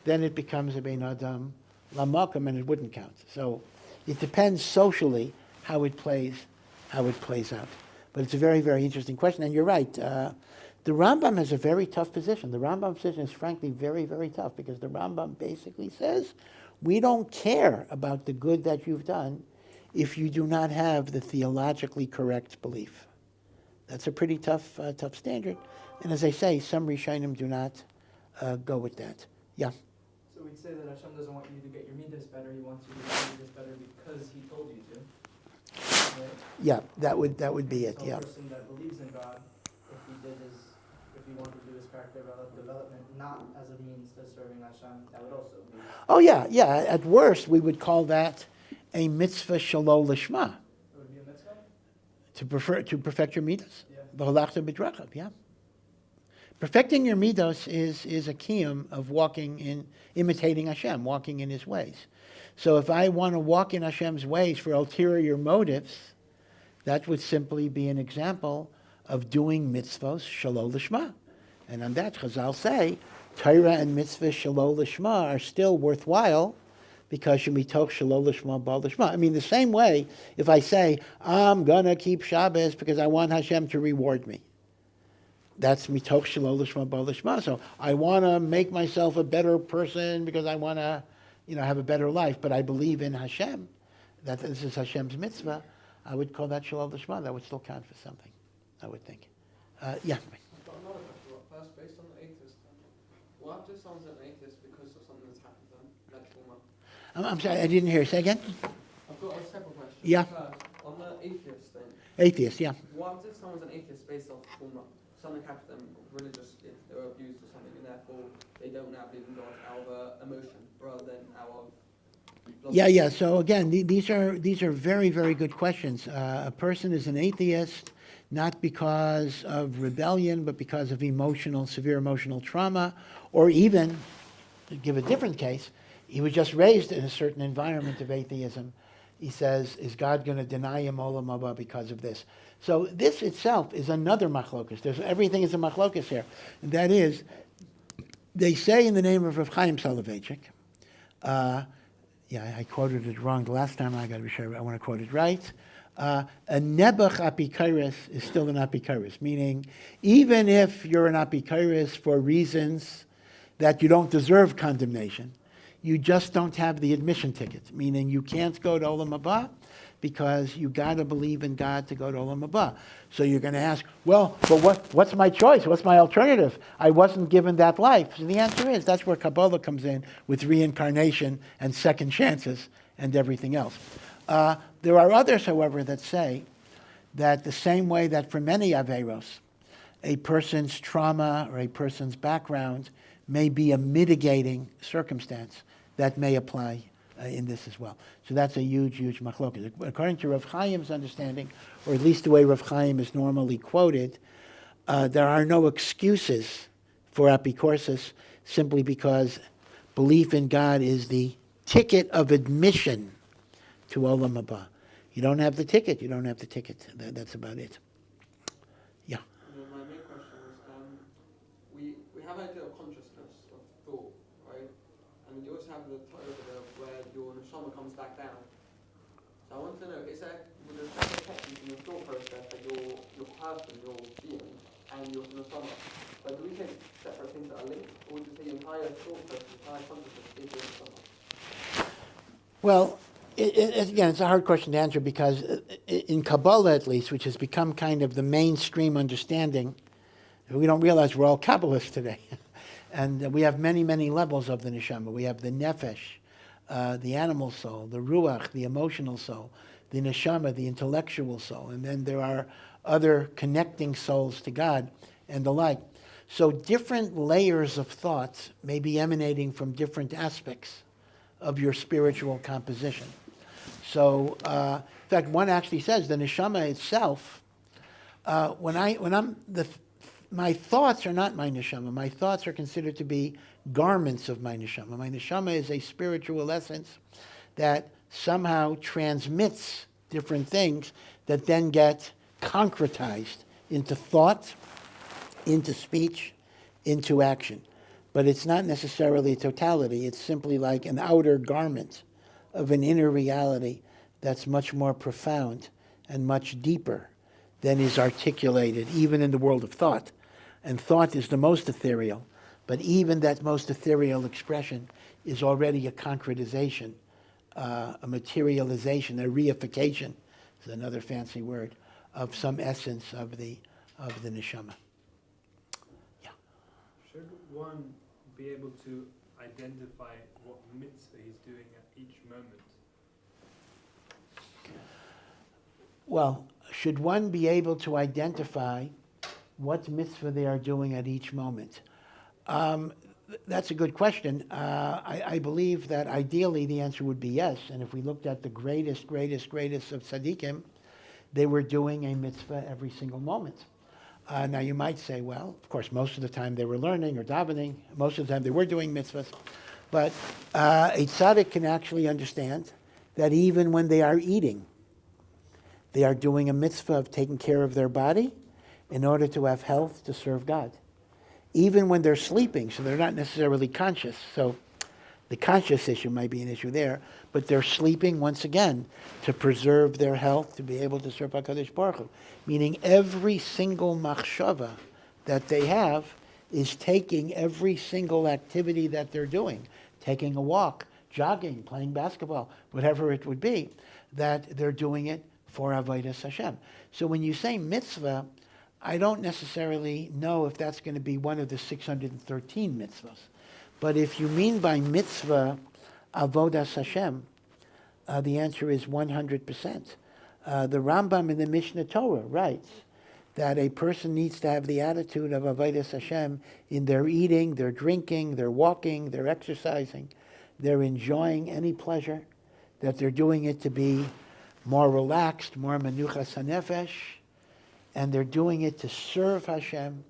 then it becomes a Bein Adam Lamalkam and it wouldn't count. So it depends socially how it plays out. But it's a very, very interesting question. And you're right. The Rambam has a very tough position. The Rambam position is frankly very, very tough because the Rambam basically says, we don't care about the good that you've done if you do not have the theologically correct belief. That's a pretty tough standard. And as I say, some Rishonim do not go with that. Yeah. So we'd say that Hashem doesn't want you to get your midas better. He wants you to get your midas better because he told you to. Right? Yeah, that would be it. So Yeah. a person that believes in God, if he wanted to do his character development, not as a means to serving Hashem, that would also be. Oh yeah. At worst, we would call that a mitzvah shalol lishma. It would be a mitzvah? To perfect your midas. Yeah. V'halachta b'drachav, yeah. Perfecting your midos is a kiyum of imitating Hashem, walking in His ways. So if I want to walk in Hashem's ways for ulterior motives, that would simply be an example of doing mitzvahs shalol lishma. And on that, Chazal say, Torah and mitzvah shalol lishma are still worthwhile because shemitoch shalol lishma bal lishma. I mean, the same way, if I say, I'm going to keep Shabbos because I want Hashem to reward me. That's mitoch shalol lishma bal lishma. So I want to make myself a better person because I want to, have a better life, but I believe in Hashem, that this is Hashem's mitzvah. I would call that shalol lishma. That would still count for something, I would think. Yeah. I've got another question. First, based on the atheist, what if someone's an atheist because of something that's happened to them, like trauma? I'm sorry, I didn't hear. Say again? I've got a separate question. Yeah. First, on the atheist thing. Atheist, yeah. What if someone's an atheist based off trauma? Something happened to them, religious, if they were abused or something, and therefore they don't now believe in God out of emotion rather than out of. Yeah. So again, these are very, very good questions. A person is an atheist not because of rebellion, but because of severe emotional trauma, or even, to give a different case, he was just raised in a certain environment of atheism. He says, is God going to deny him olam haba because of this? So this itself is another machlokus. Everything is a machlokus here. And that is, they say in the name of Rav Chaim Soloveitchik, I quoted it wrong the last time. I got to be sure I want to quote it right. A nebuch apikairis is still an apikairis, meaning even if you're an apikairis for reasons that you don't deserve condemnation, you just don't have the admission ticket, meaning you can't go to Olam Haba because you got to believe in God to go to Olam Haba. So you're going to ask, well, but what's my choice? What's my alternative? I wasn't given that life. So the answer is that's where Kabbalah comes in with reincarnation and second chances and everything else. There are others, however, that say that the same way that for many Averos, a person's trauma or a person's background may be a mitigating circumstance that may apply in this as well. So that's a huge, huge machlokas. According to Rav Chaim's understanding, or at least the way Rav Chaim is normally quoted, there are no excuses for apikorsis simply because belief in God is the ticket of admission to Olam Haba. You don't have the ticket, you don't have the ticket. That's about it. Yeah. My main question is, we have an idea of consciousness, of thought, right? And you also have the Torah where your neshama comes back down. So I want to know, is there a separate technique in your thought process that your person, your being, and your neshama But do we think separate things are linked, or would you say the entire thought process, the entire consciousness is the neshama? Well, again, it's a hard question to answer because in Kabbalah, at least, which has become kind of the mainstream understanding, we don't realize we're all Kabbalists today. And we have many, many levels of the neshama. We have the nefesh, the animal soul, the ruach, the emotional soul, the neshama, the intellectual soul. And then there are other connecting souls to God and the like. So different layers of thoughts may be emanating from different aspects of your spiritual composition. So, in fact, one actually says the neshama itself, my thoughts are not my neshama. My thoughts are considered to be garments of my neshama. My neshama is a spiritual essence that somehow transmits different things that then get concretized into thought, into speech, into action. But it's not necessarily totality. It's simply like an outer garment of an inner reality that's much more profound and much deeper than is articulated even in the world of thought. And thought is the most ethereal, but even that most ethereal expression is already a concretization, a materialization, a reification, is another fancy word, of some essence of the neshama. Yeah. Should one be able to identify what mitzvah he's doing at each moment? Well, should one be able to identify what mitzvah they are doing at each moment? That's a good question. I believe that ideally the answer would be yes. And if we looked at the greatest of tzaddikim, they were doing a mitzvah every single moment. Now you might say, well, of course, most of the time they were learning or davening. Most of the time they were doing mitzvahs. But a tzaddik can actually understand that even when they are eating, they are doing a mitzvah of taking care of their body in order to have health to serve God. Even when they're sleeping, so they're not necessarily conscious. So the conscious issue might be an issue there, but they're sleeping once again to preserve their health, to be able to serve HaKadosh Baruch Hu. Meaning every single machshava that they have is taking every single activity that they're doing, taking a walk, jogging, playing basketball, whatever it would be, that they're doing it for avodas Hashem. So when you say mitzvah, I don't necessarily know if that's going to be one of the 613 mitzvahs. But if you mean by mitzvah avodas Hashem, the answer is 100%. The Rambam in the Mishnah Torah writes that a person needs to have the attitude of avodas Hashem in their eating, their drinking, their walking, their exercising. They're enjoying any pleasure, that they're doing it to be more relaxed, more menuchas hanefesh, and they're doing it to serve Hashem,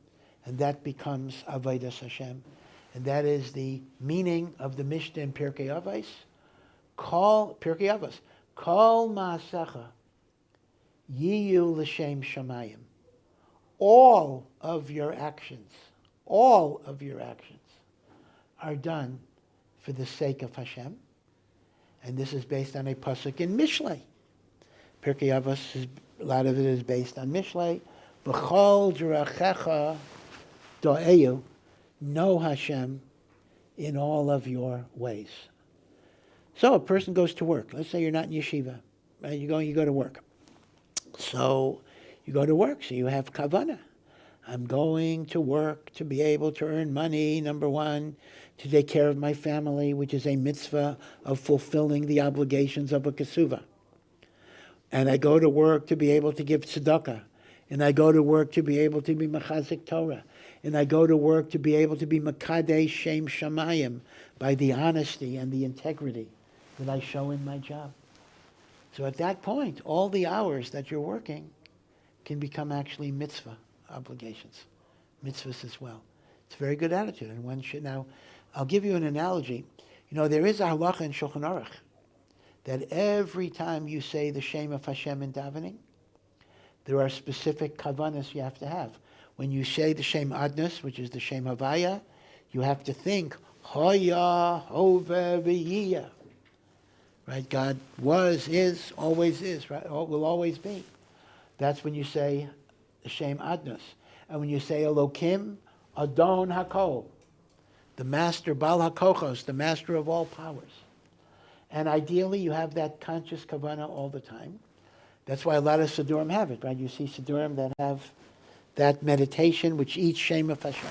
and that becomes avodas Hashem. And that is the meaning of the Mishnah in Pirkei Avos. Pirkei Avos, kol ma'asecha yiyu l'shem shamayim. All of your actions are done for the sake of Hashem. And this is based on a pasuk in Mishlei. Pirkei Avos, a lot of it is based on Mishlei. B'chol d'rachecha do'eyu, know Hashem in all of your ways. So a person goes to work. Let's say you're not in yeshiva, right? You go to work. So you go to work, so you have kavanah. I'm going to work to be able to earn money, number one, to take care of my family, which is a mitzvah of fulfilling the obligations of a kesuvah. And I go to work to be able to give tzedakah. And I go to work to be able to be mechazik Torah. And I go to work to be able to be mekadesh shem shamayim by the honesty and the integrity that I show in my job. So at that point, all the hours that you're working can become actually mitzvah obligations, mitzvahs as well. It's a very good attitude, and one should. Now, I'll give you an analogy. You know, there is a halacha in Shulchan Aruch that every time you say the Shem of Hashem in davening, there are specific kavanas you have to have. When you say the Shem Adnus, which is the Shem Havaya, you have to think Hoya, Hove, V'yiyah. Right? God was, is, always is, right? Will always be. That's when you say the Shem Adnus. And when you say Elokim, Adon HaKol, the master, Bal HaKochos, the master of all powers. And ideally, you have that conscious kavanah all the time. That's why a lot of Siddurim have it, right? You see Siddurim that have that meditation, which eats Shem of Hashem.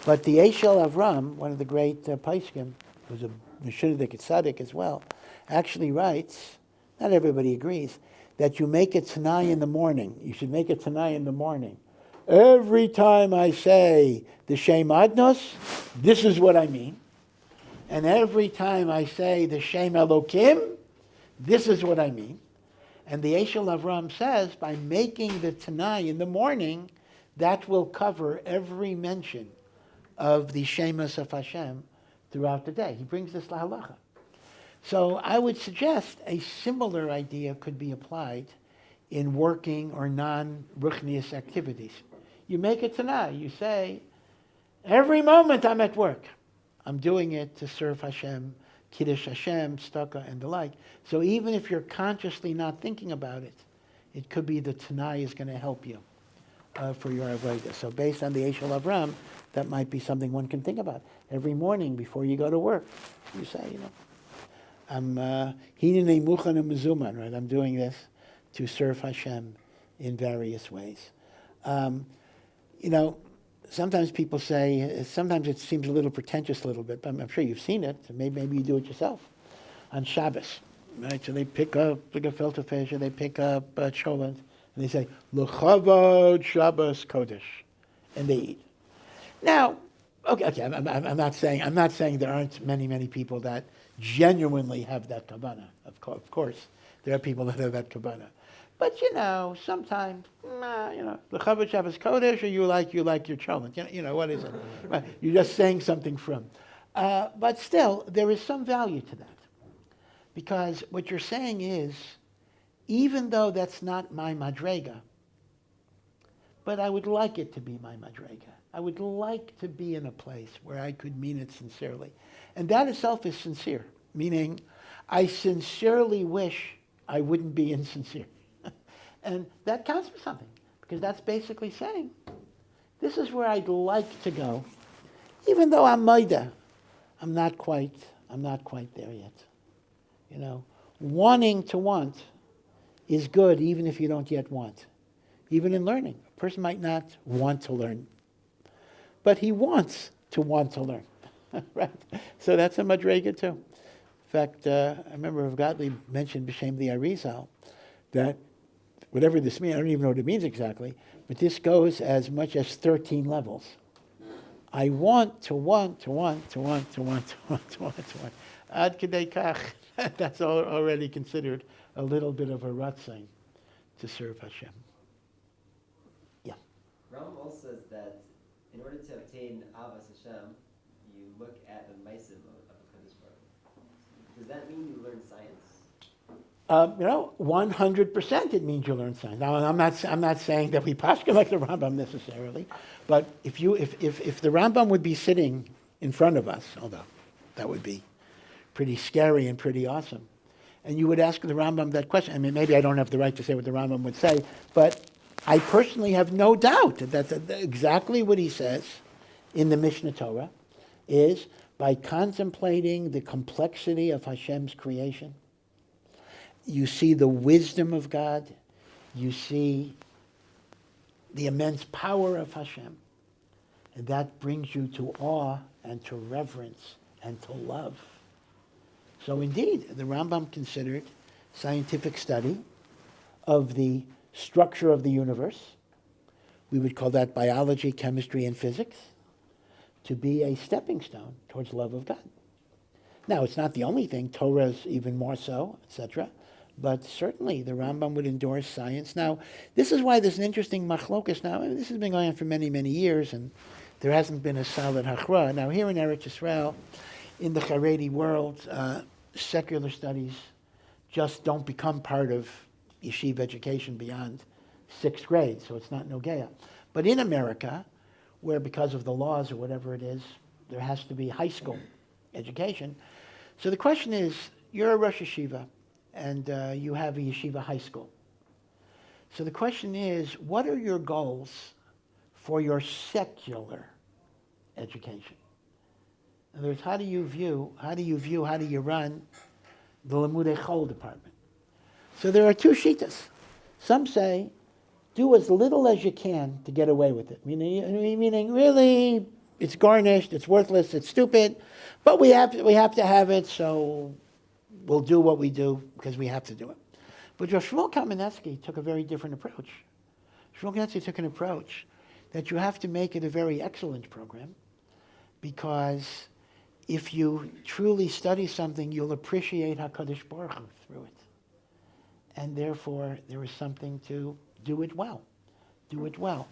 But the Eshel Avram, one of the great Paiskim, who's a Meshuddek Tzaddik as well, actually writes, not everybody agrees, that you make it Tanai in the morning. You should make it Tanai in the morning. Every time I say the Shem Adnos, this is what I mean. And every time I say the Shem Elokim, this is what I mean. And the Eshel Avram says, by making the Tanai in the morning, that will cover every mention of the Shemas of Hashem throughout the day. He brings this lahalacha. So I would suggest a similar idea could be applied in working or non-ruchnius activities. You make it Tanai. You say, every moment I'm at work, I'm doing it to serve Hashem, Kiddush Hashem, Staka, and the like. So even if you're consciously not thinking about it, it could be the Tanai is going to help you for your avodah. So based on the Eshel Avram, that might be something one can think about. Every morning before you go to work, you say, I'm hinei muchan u'mezuman, right? I'm doing this to serve Hashem in various ways. Sometimes people say, sometimes it seems a little pretentious a little bit, but I'm sure you've seen it. Maybe you do it yourself. On Shabbos, right? So they pick up like a filter fish, or they pick up cholent, and they say, L'chavod Shabbos Kodesh, and they eat. Now, okay, I'm not saying there aren't many people that genuinely have that kavanah. Of course, there are people that have that kavanah. But sometimes, L'chavod Shabbos Kodesh, or you like your cholent. What is it? Right. You're just saying something from. But still, there is some value to that. Because what you're saying is, even though that's not my madrega, but I would like it to be my madrega. I would like to be in a place where I could mean it sincerely. And that itself is sincere, meaning I sincerely wish I wouldn't be insincere. And that counts for something, because that's basically saying, this is where I'd like to go, even though I'm maida. I'm not quite there yet. Wanting to want is good, even if you don't yet want. Even in learning, a person might not want to learn, but he wants to learn, right? So that's a madrega too. In fact, I remember Rav Gottlieb mentioned b'shem the Arizal that whatever this means, I don't even know what it means exactly, but this goes as much as 13 levels. I want to want. Ad kedei kach. That's already considered a little bit of a ratzon to serve Hashem. Yeah. Rambam also says that in order to obtain Avas Hashem, you look at the maasim of the Kadosh Baruch Hu. Does that mean you learn science? 100% it means you learn science. Now, I'm not saying that we paskin like the Rambam necessarily, but if the Rambam would be sitting in front of us, although that would be pretty scary and pretty awesome, and you would ask the Rambam that question. I mean, maybe I don't have the right to say what the Rambam would say, but I personally have no doubt that exactly what he says in the Mishnah Torah is by contemplating the complexity of Hashem's creation. You see the wisdom of God. You see the immense power of Hashem. And that brings you to awe and to reverence and to love. So indeed, the Rambam considered scientific study of the structure of the universe, we would call that biology, chemistry, and physics, to be a stepping stone towards love of God. Now, it's not the only thing. Torah is even more so, etc. But certainly the Rambam would endorse science. Now, this is why there's an interesting machlokas now. I mean, this has been going on for many, many years, and there hasn't been a solid hachra. Now, here in Eretz Yisrael, in the Haredi world, secular studies just don't become part of yeshiva education beyond 6th grade, so it's not nogea. But in America, where because of the laws or whatever it is, there has to be high school education. So the question is, you're a Rosh Yeshiva, and you have a yeshiva high school. So the question is, what are your goals for your secular education. In other words, how do you run the Lamudei Chol department? So there are two shittas. Some say, do as little as you can to get away with it. Meaning really, it's garnished, it's worthless, it's stupid, but we have to have it, so we'll do what we do because we have to do it. But Rav Shmuel Kamenetsky took a very different approach. Shmuel Kamenetsky took an approach that you have to make it a very excellent program, because if you truly study something, you'll appreciate HaKadosh Baruch Hu through it. And therefore, there is something to do it well. Do it well.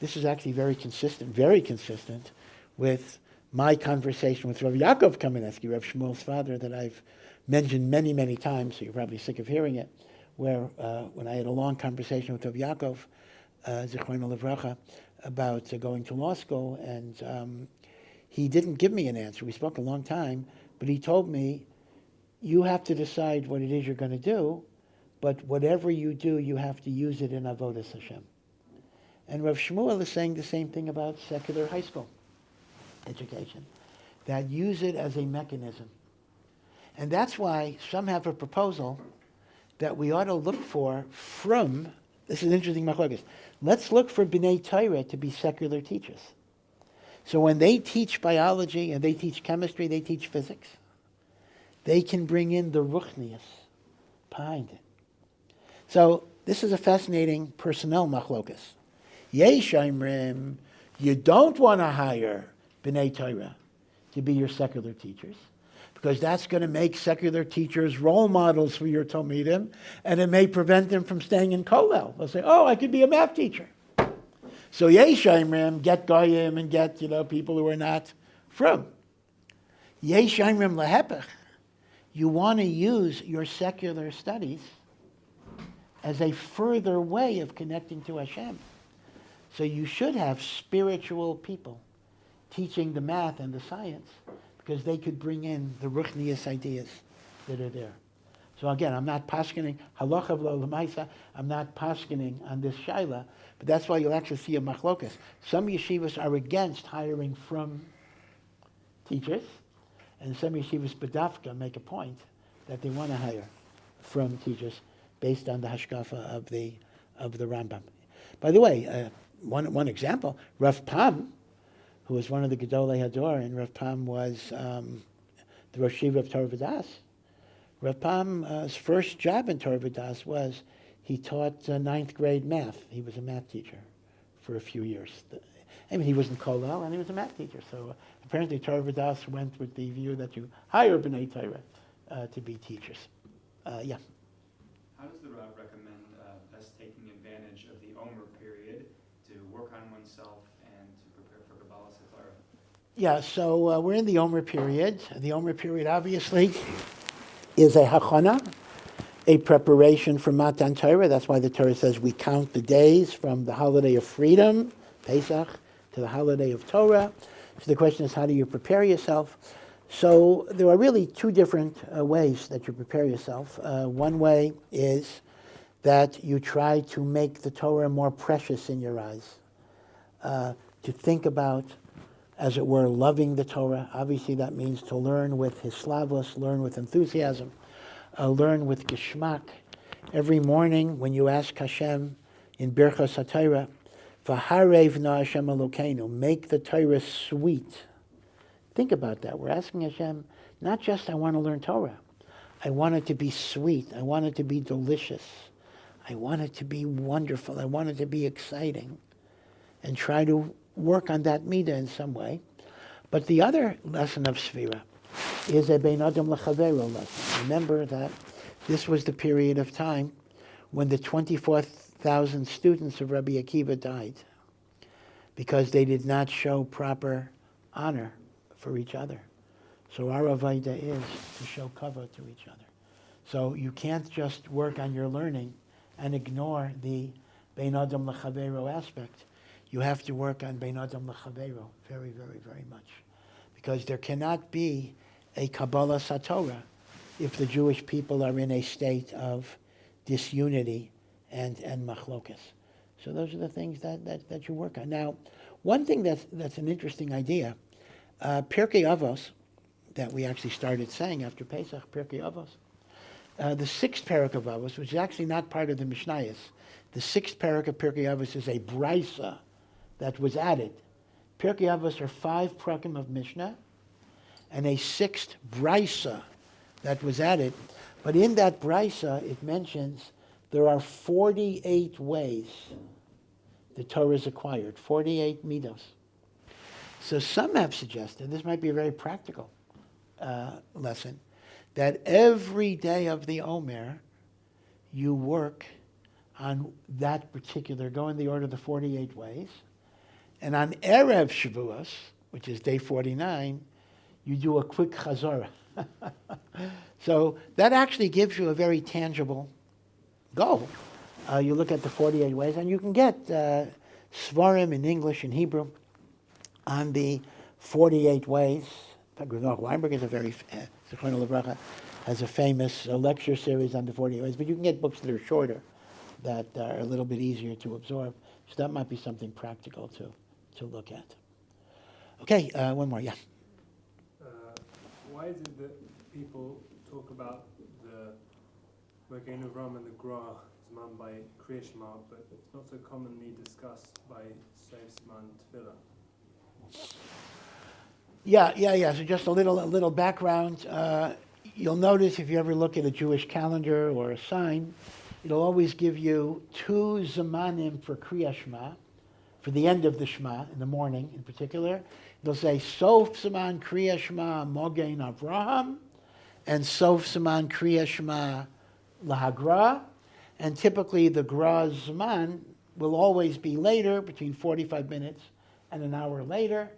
This is actually very consistent with my conversation with Rav Yaakov Kamenetsky, Rav Shmuel's father, that I've mentioned many, many times, so you're probably sick of hearing it, where when I had a long conversation with Rav Yaakov, Zichrono Livracha, about going to law school, and he didn't give me an answer. We spoke a long time, but he told me, you have to decide what it is you're going to do, but whatever you do, you have to use it in Avodas Hashem. And Rav Shmuel is saying the same thing about secular high school education, that use it as a mechanism. And that's why some have a proposal that we ought to look for from, this is interesting, machlokes, let's look for B'nai Torah to be secular teachers. So when they teach biology and they teach chemistry, they teach physics, they can bring in the ruchnius behind it. So this is a fascinating personnel machlokas. Yesh Omrim, you don't want to hire B'nai Torah to be your secular teachers, because that's going to make secular teachers role models for your Talmidim, and it may prevent them from staying in Kollel. They'll say, oh, I could be a math teacher. So Yesh Omrim, get Goyim and get people who are not from. Yesh Omrim Lahepech, you want to use your secular studies as a further way of connecting to Hashem. So you should have spiritual people teaching the math and the science, because they could bring in the ruchnius ideas that are there. So again, I'm not paskening halacha v'lo l'maisa. I'm not paskening on this shaila, but that's why you'll actually see a machlokas. Some yeshivas are against hiring from teachers, and some yeshivas bedafka make a point that they want to hire from teachers based on the hashkafa of the Rambam. By the way, one example, Rav Pam, who was one of the Gedolei Hador, and Rav Pam was the Rosh Yeshiva of Torah V'das. Rav Pam's first job in Torah V'das was he taught ninth grade math. He was a math teacher for a few years. I mean, he was in Kollel, and he was a math teacher. So apparently Torah V'das went with the view that you hire B'nai Torah to be teachers. Yeah. How does the Rav recommend best taking advantage of the Omer period to work on oneself and to prepare for Kabbolos HaTorah? Yeah, so we're in the Omer period. The Omer period, obviously, is a hachana, a preparation for Matan Torah. That's why the Torah says we count the days from the holiday of freedom, Pesach, to the holiday of Torah. So the question is, how do you prepare yourself? So there are really two different ways that you prepare yourself. One way is that you try to make the Torah more precious in your eyes, to think about, as it were, loving the Torah. Obviously that means to learn with hislavos, learn with enthusiasm, learn with geschmack. Every morning when you ask Hashem in Birchas HaTorah, V'harev na Hashem Elokeinu, make the Torah sweet. Think about that. We're asking Hashem, not just I want to learn Torah. I want it to be sweet. I want it to be delicious. I want it to be wonderful. I want it to be exciting. And try to work on that midah in some way. But the other lesson of Sfira is a Bein Adam L'Chavero lesson. Remember that this was the period of time when the 24,000 students of Rabbi Akiva died because they did not show proper honor for each other. So our avodah is to show kavod to each other. So you can't just work on your learning and ignore the Bein Adam L'Chavero aspect. You have to work on Bein Adam L'Chavero very, very, very much. Because there cannot be a Kabbolos HaTorah if the Jewish people are in a state of disunity and machlokas. So those are the things that you work on. Now, one thing that's an interesting idea, Pirkei Avos, that we actually started saying after Pesach, Pirkei Avos, the sixth parak of Avos, which is actually not part of the Mishnayos, the sixth parak of Pirkei Avos is a brisa that was added. Pirkei Avos are 5 prakim of Mishnah, and a sixth brisa that was added. But in that brisa, it mentions there are 48 ways the Torah is acquired, 48 midos. So some have suggested, this might be a very practical lesson, that every day of the Omer, you work on that particular, go in the order of the 48 ways, and on Erev Shavuos, which is day 49, you do a quick chazorah. So that actually gives you a very tangible goal. You look at the 48 ways, and you can get svarim in English and Hebrew on the 48 ways. Weinberg is a very, Zichrono Livracha, has a famous lecture series on the 48 ways, but you can get books that are shorter, that are a little bit easier to absorb. So that might be something practical to look at. Okay, one more, yeah. Why is it that people talk about the Magen Avraham and Gra Zman by Krias Shema, but it's not so commonly discussed by Sof Zman Tefillah? Yeah. So just a little background. You'll notice if you ever look at a Jewish calendar or a sign, it'll always give you 2 zamanim for Krias Shema, for the end of the Shema, in the morning in particular. It'll say Sof Zman Krias Shema Magen Avraham and Sof Zman Krias Shema LaHagra. And typically the Gra Zman will always be later, between 45 minutes and an hour later.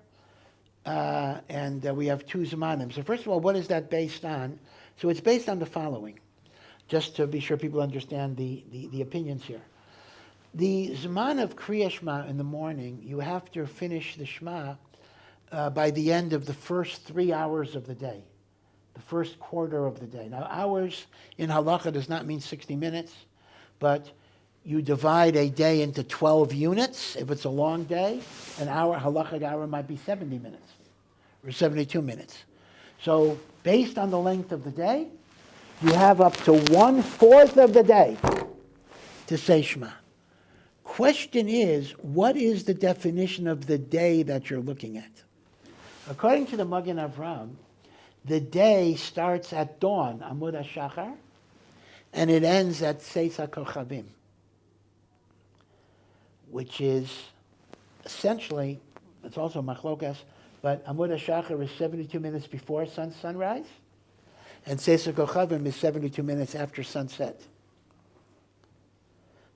And we have 2 Zmanim. So first of all, what is that based on? So it's based on the following, just to be sure people understand the opinions here. The Zman of Krias Shema in the morning, you have to finish the Shema by the end of the first 3 hours of the day, the first quarter of the day. Now, hours in halacha does not mean 60 minutes, but you divide a day into 12 units. If it's a long day, an hour, halachic hour might be 70 minutes or 72 minutes. So based on the length of the day, you have up to 1/4 of the day to say Shema. Question is, what is the definition of the day that you're looking at? According to the Magen Avraham, the day starts at dawn, Amud HaShachar, and it ends at Seis HaKochavim, which is essentially, it's also machlokas, but Amud HaShachar is 72 minutes before sunrise, and Seis HaKochavim is 72 minutes after sunset.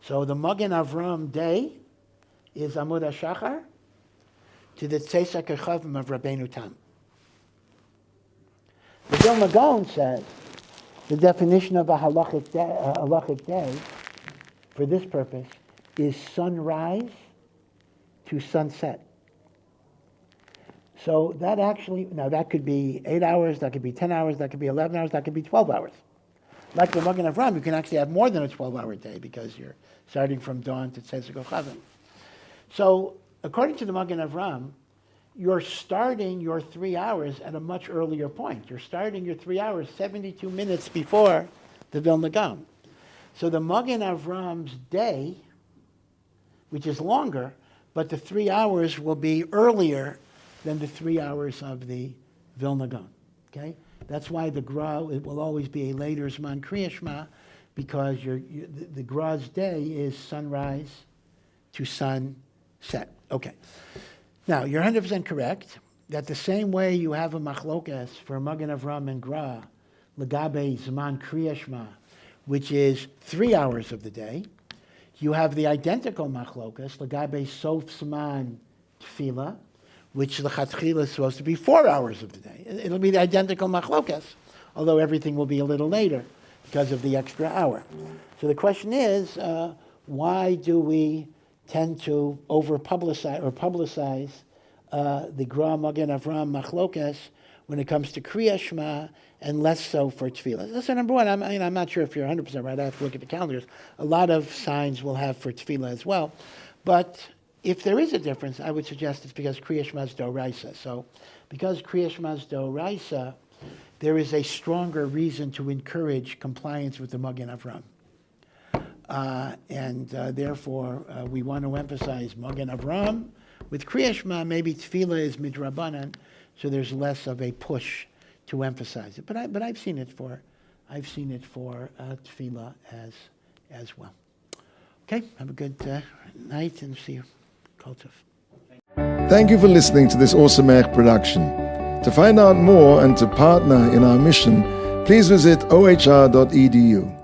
So the Magen Avraham day is Amud HaShachar to the Seis HaKochavim of Rabbeinu Tam. The Vilna Gaon says the definition of a halachic day for this purpose is sunrise to sunset. So that actually, now that could be 8 hours, that could be 10 hours, that could be 11 hours, that could be 12 hours. Like the Magen Avraham, you can actually have more than a 12-hour day because you're starting from dawn to Seis HaKochavim. So according to the Magen Avraham, you're starting your 3 hours at a much earlier point. You're starting your 3 hours 72 minutes before the Vilna Gaon. So the Magen Avraham's day, which is longer, but the 3 hours will be earlier than the 3 hours of the Vilna Gaon. Okay? That's why the Gra, it will always be a later Zman Krias Shema, because the Gra's day is sunrise to sunset. Okay. Now, you're 100% correct that the same way you have a machlokas for Magen Avraham and Gra, Legabe Zman Krias Shema, which is 3 hours of the day, you have the identical machlokas, Legabe Sof Zman Tefillah, which l'chatchila is supposed to be 4 hours of the day. It'll be the identical machlokas, although everything will be a little later because of the extra hour. So the question is, why do we tend to over-publicize or publicize the Gra Magen Avraham machlokas when it comes to Krias Shema and less so for Tefillah. That's number one. I'm not sure if you're 100% right. I have to look at the calendars. A lot of signs will have for Tefillah as well. But if there is a difference, I would suggest it's because Krias Shema is Doraisa. So because Krias Shema is Doraisa, there is a stronger reason to encourage compliance with the Magen Avraham. Therefore, we want to emphasize Magen Avraham. With Krias Shema, maybe Tefillah is midrabanan, so there's less of a push to emphasize it. But I've seen it for Tefillah as well. Okay, have a good night and see you. Kol tov. Thank you for listening to this Omer production. To find out more and to partner in our mission, please visit ohr.edu.